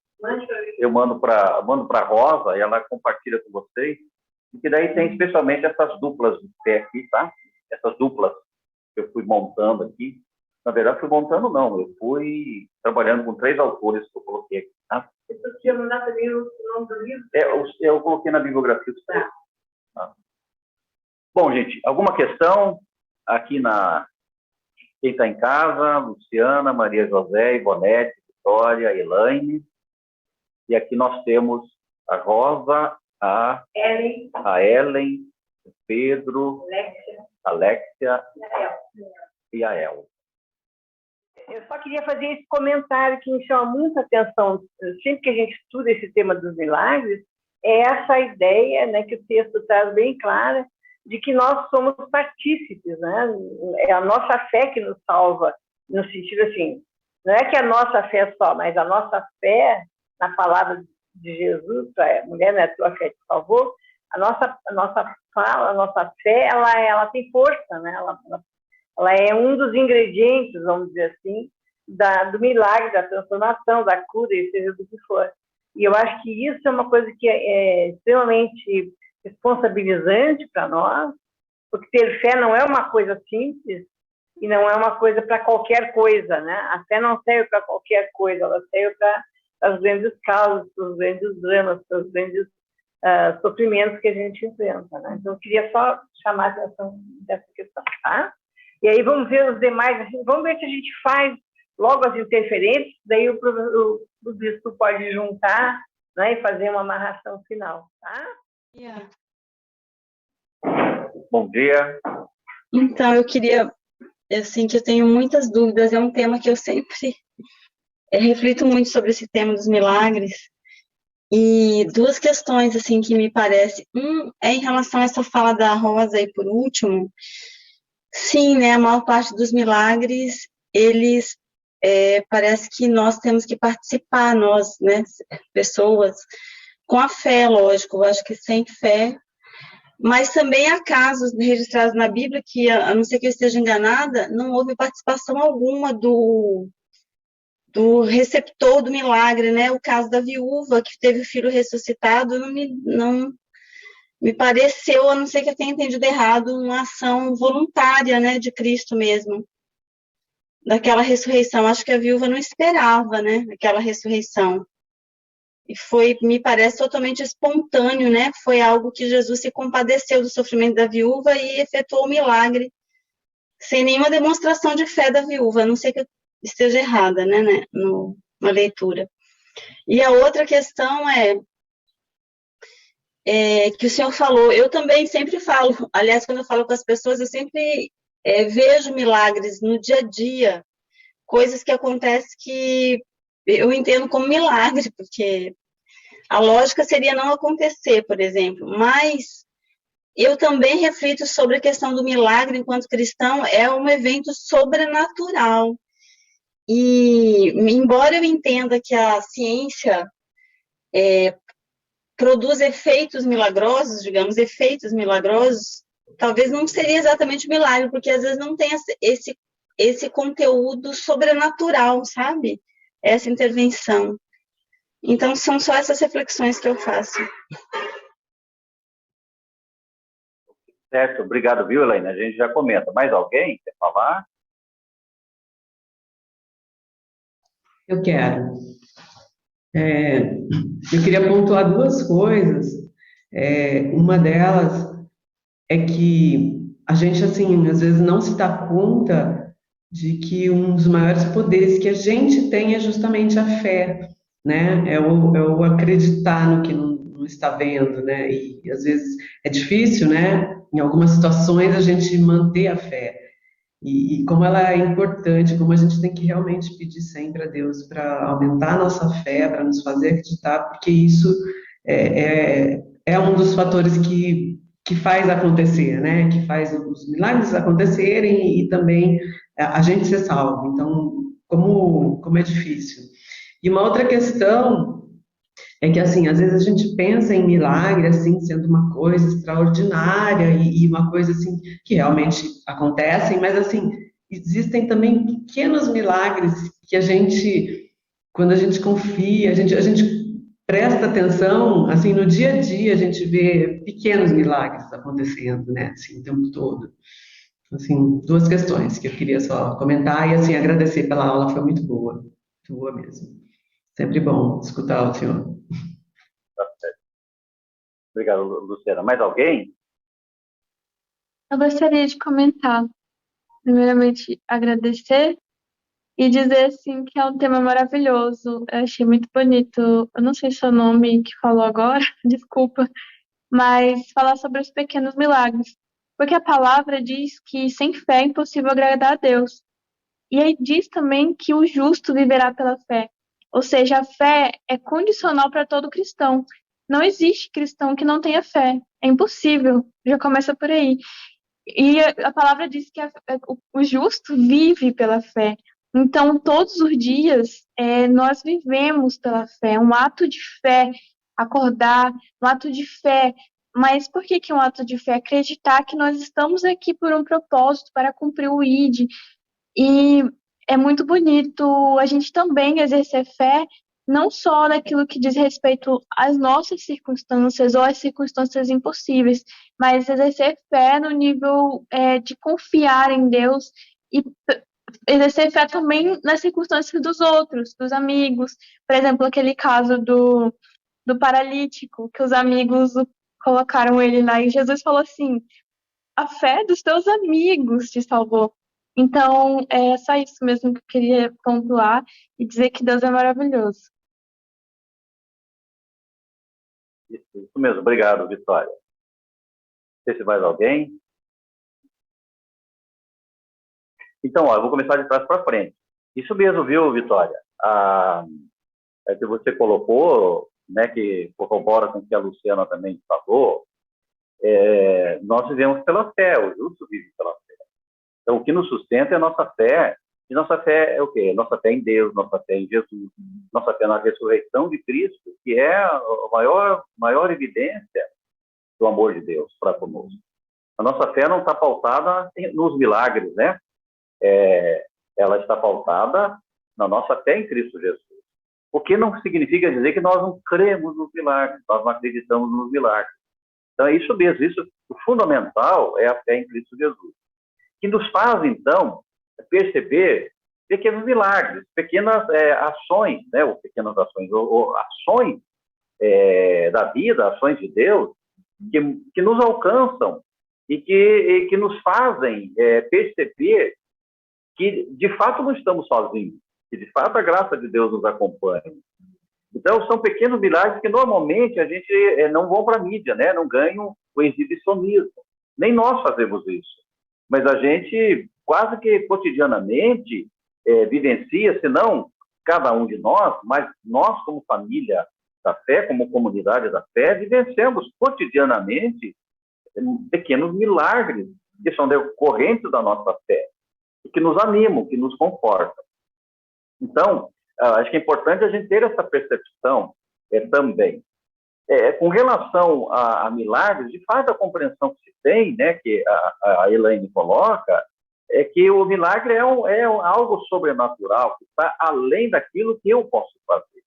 mando para a Rosa, e ela compartilha com vocês, e que daí tem especialmente essas duplas de pé aqui, tá? Essas duplas que eu fui montando aqui. Na verdade, fui montando não, eu fui trabalhando com 3 autores que eu coloquei aqui, tá?
Você tinha mandado também o nome do livro?
Eu coloquei na bibliografia do texto. Tá. Bom, gente, alguma questão aqui quem está em casa? Luciana, Maria José, Ivonete, Vitória, Elaine. E aqui nós temos a Rosa, a Ellen, o Pedro, Alexia e a El.
Eu só queria fazer esse comentário que me chama muita atenção, sempre que a gente estuda esse tema dos milagres, é essa ideia, né, que o texto traz bem clara, de que nós somos partícipes, né? É a nossa fé que nos salva, no sentido assim, não é que a nossa fé só, mas a nossa fé na palavra de Jesus, a mulher, não é a tua fé que te salvou, a nossa fala, a nossa fé, ela tem força, né? Ela é um dos ingredientes, vamos dizer assim, do milagre, da transformação, da cura, seja do que for. E eu acho que isso é uma coisa que é extremamente responsabilizante para nós, porque ter fé não é uma coisa simples e não é uma coisa para qualquer coisa, né? A fé não serve para qualquer coisa, ela serve para as grandes causas, para os grandes dramas, para os grandes sofrimentos que a gente enfrenta, né? Então, eu queria só chamar a atenção dessa questão, tá? E aí vamos ver os demais, vamos ver se a gente faz logo as interferências, daí o bispo pode juntar, né, e fazer uma amarração final, tá?
Yeah.
Bom dia.
Então, eu queria, assim, que eu tenho muitas dúvidas, é um tema que eu sempre reflito muito sobre esse tema dos milagres, e duas questões, assim, que me parecem. É em relação a essa fala da Rosa aí, por último. Sim, né, a maior parte dos milagres, eles, parece que nós temos que participar, nós, né, pessoas, com a fé, lógico, eu acho que sem fé. Mas também há casos registrados na Bíblia que, a não ser que eu esteja enganada, não houve participação alguma do receptor do milagre, né? O caso da viúva que teve o filho ressuscitado não me pareceu, a não ser que eu tenha entendido errado, uma ação voluntária, né, de Cristo mesmo, daquela ressurreição. Acho que a viúva não esperava, né, aquela ressurreição. E foi, me parece, totalmente espontâneo, né? Foi algo que Jesus se compadeceu do sofrimento da viúva e efetuou o milagre, sem nenhuma demonstração de fé da viúva, a não ser que eu esteja errada, né, na leitura. E a outra questão que o senhor falou, eu também sempre falo, aliás, quando eu falo com as pessoas, eu sempre vejo milagres no dia a dia, coisas que acontecem que eu entendo como milagre, porque a lógica seria não acontecer, por exemplo, mas eu também reflito sobre a questão do milagre enquanto cristão, é um evento sobrenatural. E, embora eu entenda que a ciência produz efeitos milagrosos, digamos, efeitos milagrosos, talvez não seria exatamente milagre, porque às vezes não tem esse conteúdo sobrenatural, sabe? Essa intervenção. Então, são só essas reflexões que eu faço.
Certo, obrigado, viu, Elaine? A gente já comenta. Mais alguém quer falar?
Eu quero. Eu queria pontuar duas coisas. Uma delas é que a gente, assim, às vezes não se dá conta de que um dos maiores poderes que a gente tem é justamente a fé, né? É o acreditar no que não está vendo, né? E às vezes é difícil, né? Em algumas situações a gente manter a fé. E como ela é importante, como a gente tem que realmente pedir sempre a Deus para aumentar a nossa fé, para nos fazer acreditar, porque isso é um dos fatores que faz acontecer, né? Que faz os milagres acontecerem e também a gente ser salvo. Então, como é difícil. E uma outra questão é que, assim, às vezes a gente pensa em milagre, assim, sendo uma coisa extraordinária e uma coisa, assim, que realmente acontecem, mas, assim, existem também pequenos milagres que a gente, quando a gente confia, a gente presta atenção, assim, no dia a dia a gente vê pequenos milagres acontecendo, né, assim, o tempo todo. Assim, duas questões que eu queria só comentar e, assim, agradecer pela aula, foi muito boa mesmo. Sempre bom escutar o senhor.
Obrigado, Luciana. Mais alguém?
Eu gostaria de comentar, primeiramente, agradecer e dizer, assim, que é um tema maravilhoso. Eu achei muito bonito, eu não sei seu nome que falou agora, desculpa, mas falar sobre os pequenos milagres. Porque a palavra diz que sem fé é impossível agradar a Deus. E aí diz também que o justo viverá pela fé. Ou seja, a fé é condicional para todo cristão. Não existe cristão que não tenha fé. É impossível. Já começa por aí. E a palavra diz que o justo vive pela fé. Então, todos os dias, nós vivemos pela fé. Um ato de fé, acordar, um ato de fé. Mas por que é um ato de fé? Acreditar que nós estamos aqui por um propósito, para cumprir o ID. E é muito bonito a gente também exercer fé não só naquilo que diz respeito às nossas circunstâncias ou às circunstâncias impossíveis, mas exercer fé no nível de confiar em Deus e exercer fé também nas circunstâncias dos outros, dos amigos. Por exemplo, aquele caso do paralítico, que os amigos colocaram ele lá, e Jesus falou assim: a fé dos teus amigos te salvou. Então, é só isso mesmo que eu queria pontuar e dizer que Deus é maravilhoso.
Isso mesmo, obrigado, Vitória. Não sei se mais alguém. Então, ó, eu vou começar de trás para frente. Isso mesmo, viu, Vitória? É que você colocou, né, que corrobora com o que a Luciana também falou, nós vivemos pela fé, o justo vive pela fé. Então, o que nos sustenta é a nossa fé. E nossa fé é o quê? Nossa fé em Deus, nossa fé em Jesus, nossa fé na ressurreição de Cristo, que é a maior evidência do amor de Deus para conosco. A nossa fé não está pautada nos milagres, né? Ela está pautada na nossa fé em Cristo Jesus. O que não significa dizer que nós não cremos nos milagres, nós não acreditamos nos milagres. Então é isso mesmo, o fundamental é a fé em Cristo Jesus, que nos faz, então, perceber pequenos milagres, pequenas ações, né, ou pequenas ações, ou ações da vida, ações de Deus, que nos alcançam e que nos fazem perceber que, de fato, não estamos sozinhos, que, de fato, a graça de Deus nos acompanha. Então, são pequenos milagres que, normalmente, a gente não vão para a mídia, né? Não ganham o exibicionismo. Nem nós fazemos isso. Mas a gente, quase que cotidianamente, vivencia, se não cada um de nós, mas nós, como família da fé, como comunidade da fé, vivenciamos cotidianamente pequenos milagres que são decorrentes da nossa fé, e que nos animam, que nos confortam. Então, acho que é importante a gente ter essa percepção também. Com relação a milagres, de fato, a compreensão que se tem, né, que a Elaine coloca, é que o milagre é algo sobrenatural, que está além daquilo que eu posso fazer.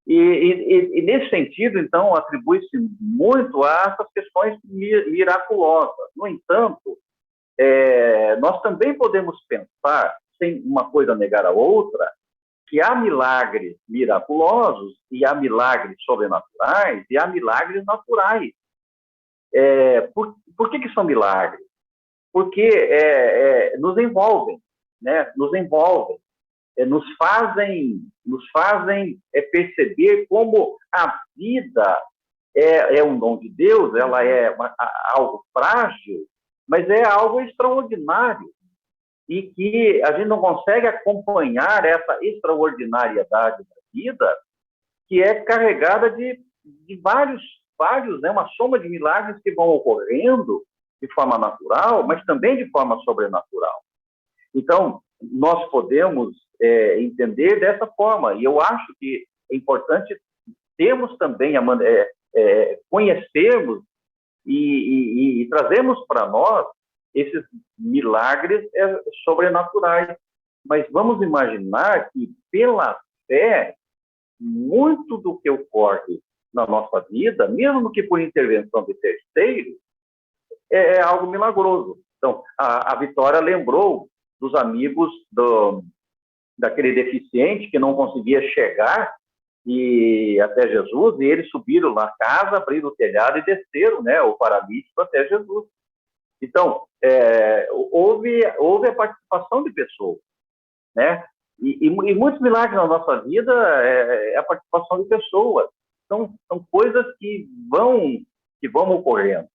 E nesse sentido, então, atribui-se muito a essas questões miraculosas. No entanto, nós também podemos pensar, sem uma coisa negar a outra, que há milagres miraculosos, e há milagres sobrenaturais, e há milagres naturais. Por que são milagres? Porque nos envolvem, né? Nos envolvem, nos fazem perceber como a vida é um dom de Deus, ela é algo frágil, mas é algo extraordinário, e que a gente não consegue acompanhar essa extraordinariedade da vida, que é carregada de vários, né, uma soma de milagres que vão ocorrendo de forma natural, mas também de forma sobrenatural. Então, nós podemos entender dessa forma, e eu acho que é importante termos também, conhecermos e trazemos para nós esses milagres sobrenaturais. Mas vamos imaginar que, pela fé, muito do que ocorre na nossa vida, mesmo que por intervenção de terceiros, é algo milagroso. Então, a Vitória lembrou dos amigos daquele deficiente que não conseguia chegar até Jesus, e eles subiram na casa, abriram o telhado e desceram, né, o paralítico até Jesus. Então, houve a participação de pessoas, né? E muitos milagres na nossa vida é a participação de pessoas. Então, são coisas que vão ocorrendo.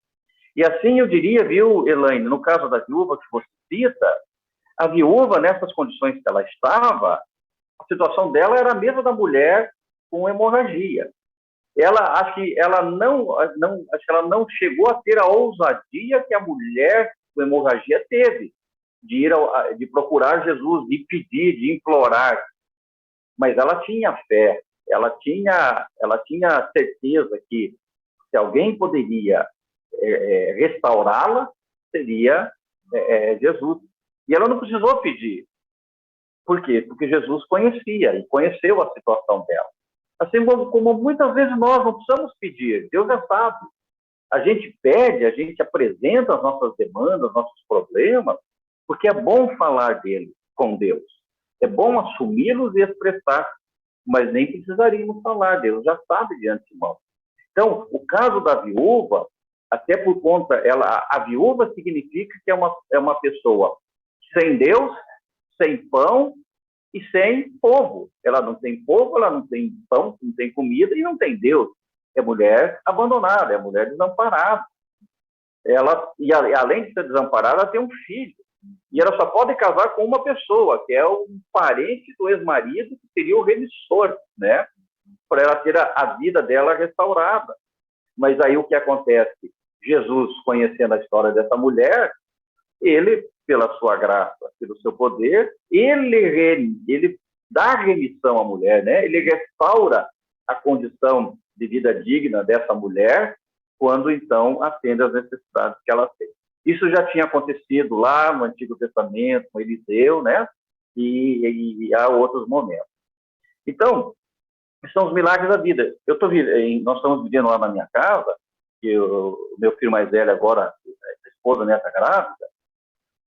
E assim eu diria, viu, Elaine, no caso da viúva que você cita, a viúva, nessas condições que ela estava, a situação dela era a mesma da mulher com hemorragia. Acho que ela não chegou a ter a ousadia que a mulher com hemorragia teve, de procurar Jesus, de pedir, de implorar. Mas ela tinha fé, ela tinha certeza que se alguém poderia restaurá-la, seria Jesus. E ela não precisou pedir. Por quê? Porque Jesus conhecia e conheceu a situação dela. Assim como muitas vezes nós não precisamos pedir, Deus já sabe. A gente pede, a gente apresenta as nossas demandas, nossos problemas, porque é bom falar dele com Deus. É bom assumi-los e expressar, mas nem precisaríamos falar, Deus já sabe de antemão. Então, o caso da viúva, até por conta, a viúva significa que é uma pessoa sem Deus, sem pão e sem povo. Ela não tem povo, ela não tem pão, não tem comida e não tem Deus. É mulher abandonada, é mulher desamparada. E além de ser desamparada, ela tem um filho. E ela só pode casar com uma pessoa, que é um parente do ex-marido, que seria o remissor, né? Para ela ter a vida dela restaurada. Mas aí o que acontece? Jesus, conhecendo a história dessa mulher, ele, pela sua graça, pelo seu poder, ele dá remissão à mulher, né? Ele restaura a condição de vida digna dessa mulher, quando então atende às necessidades que ela tem. Isso já tinha acontecido lá no Antigo Testamento, com Eliseu, né? E há outros momentos. Então, são os milagres da vida. Nós estamos vivendo lá na minha casa, que o meu filho mais velho agora, a esposa neta grávida,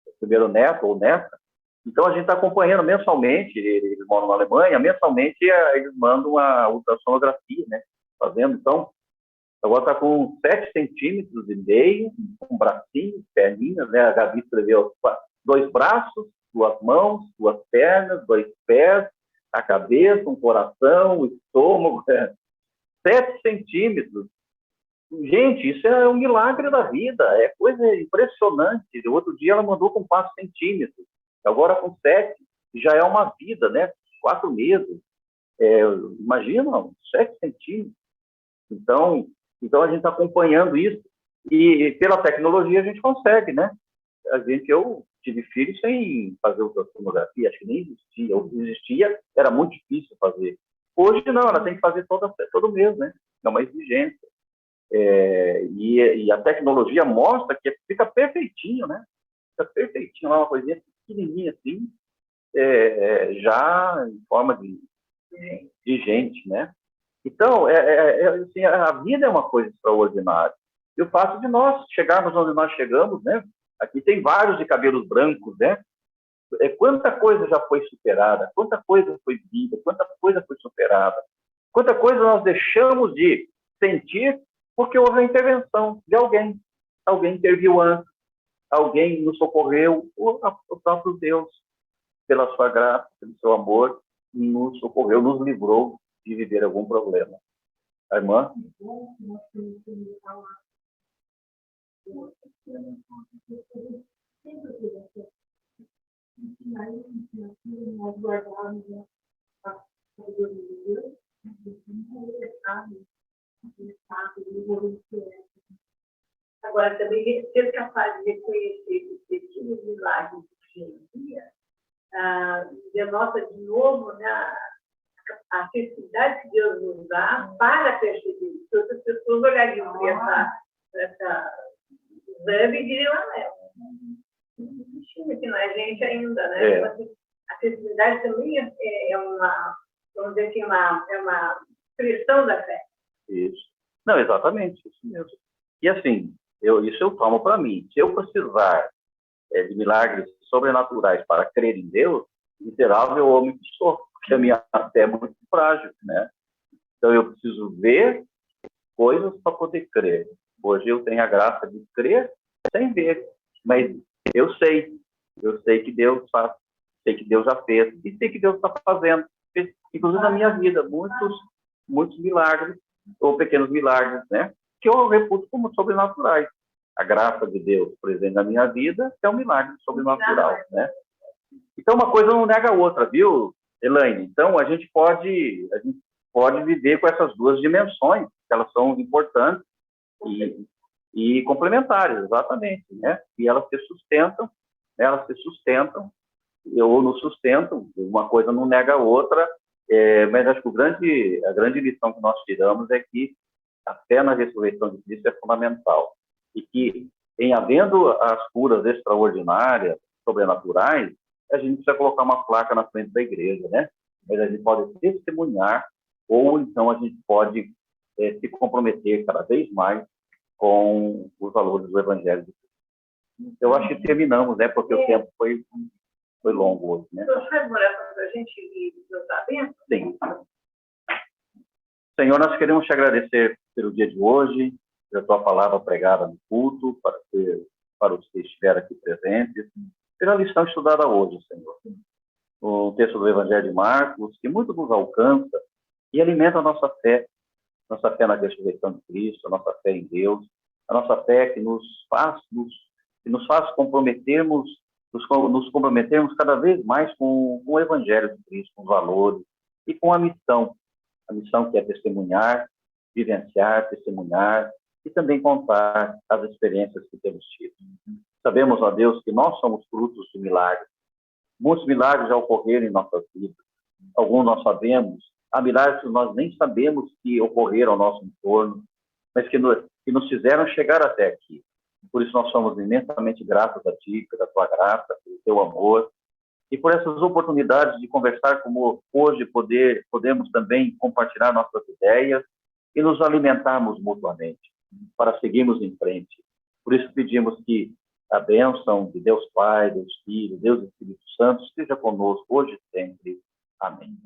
o primeiro neto ou neta, então a gente está acompanhando mensalmente, eles moram na Alemanha, mensalmente eles mandam uma ultrassonografia, né? Fazendo, então, agora está com 7,5 centímetros, com bracinhos, perninhas, né? A Gabi escreveu 2 braços, 2 mãos, 2 pernas, 2 pés, a cabeça, um coração, o estômago, 7 centímetros. Gente, isso é um milagre da vida, é coisa impressionante. O outro dia ela mandou com 4 centímetros, agora com 7, já é uma vida, né? 4 meses. Imagina, 7 centímetros. Então a gente está acompanhando isso e pela tecnologia a gente consegue, né? Eu tive filho sem fazer ultrassonografia, acho que nem existia. Ou existia, era muito difícil fazer. Hoje não, ela tem que fazer todo mês, né? É uma exigência. E a tecnologia mostra que fica perfeitinho, né? Fica perfeitinho, uma coisinha pequenininha assim, já em forma de gente, né? Então, assim, a vida é uma coisa extraordinária. E o fato de nós chegarmos onde nós chegamos, né? Aqui tem vários de cabelos brancos, né? Quanta coisa já foi superada, quanta coisa foi vivida, quanta coisa foi superada, quanta coisa nós deixamos de sentir porque houve a intervenção de alguém. Alguém interviu antes, alguém nos socorreu, o próprio Deus, pela sua graça, pelo seu amor, nos socorreu, nos livrou de viver algum problema. A irmã?
Agora, também ser capaz de reconhecer os pequenos milagres do dia a dia, denota de novo, né, a felicidade que Deus nos dá para perceber. Se outras pessoas olhariam para essa exame e diriam, não existe aqui na gente ainda, né? A felicidade também é uma, vamos dizer assim, é uma expressão da fé.
Isso. Não, exatamente, isso mesmo. E assim, isso eu tomo para mim. Se eu precisar de milagres sobrenaturais para crer em Deus, miserável homem que sou, porque a minha fé é muito frágil, né? Então eu preciso ver coisas para poder crer. Hoje eu tenho a graça de crer sem ver, mas eu sei que Deus faz, sei que Deus já fez e sei que Deus está fazendo, inclusive na minha vida, muitos milagres ou pequenos milagres, né? Que eu reputo como sobrenaturais. A graça de Deus presente na minha vida é um milagre sobrenatural, né? Então uma coisa não nega a outra, viu, Elaine? Então a gente pode viver com essas duas dimensões, elas são importantes e complementares, exatamente, né? E elas se sustentam, ou nos sustentam, uma coisa não nega a outra, mas acho que a grande lição que nós tiramos é que a fé na ressurreição de Cristo é fundamental e que, em havendo as curas extraordinárias, sobrenaturais, a gente precisa colocar uma placa na frente da igreja, né? Mas a gente pode testemunhar, ou então a gente pode se comprometer cada vez mais com os valores do Evangelho de Cristo. Eu acho que terminamos, né? Porque o tempo foi longo hoje, né?
Então, faz uma oração para a gente e Deus abençoe?
Sim. Senhor, nós queremos te agradecer pelo dia de hoje, pela tua palavra pregada no culto, para os que estiveram aqui presentes, pela lição estudada hoje, Senhor. O texto do Evangelho de Marcos, que muito nos alcança e alimenta a nossa fé na ressurreição de Cristo, a nossa fé em Deus, a nossa fé que nos faz comprometermos, nos comprometermos cada vez mais com o Evangelho de Cristo, com os valores e com a missão que é testemunhar, vivenciar, testemunhar e também contar as experiências que temos tido. Sabemos, ó Deus, que nós somos frutos de milagres. Muitos milagres já ocorreram em nossas vidas. Alguns nós sabemos, há milagres que nós nem sabemos que ocorreram ao nosso entorno, mas que nos fizeram chegar até aqui. Por isso nós somos imensamente gratos a Ti, pela Tua graça, pelo Teu amor, e por essas oportunidades de conversar como hoje podemos também compartilhar nossas ideias e nos alimentarmos mutuamente, para seguirmos em frente. Por isso pedimos que a bênção de Deus Pai, Deus Filho, Deus Espírito Santo esteja conosco hoje e sempre. Amém.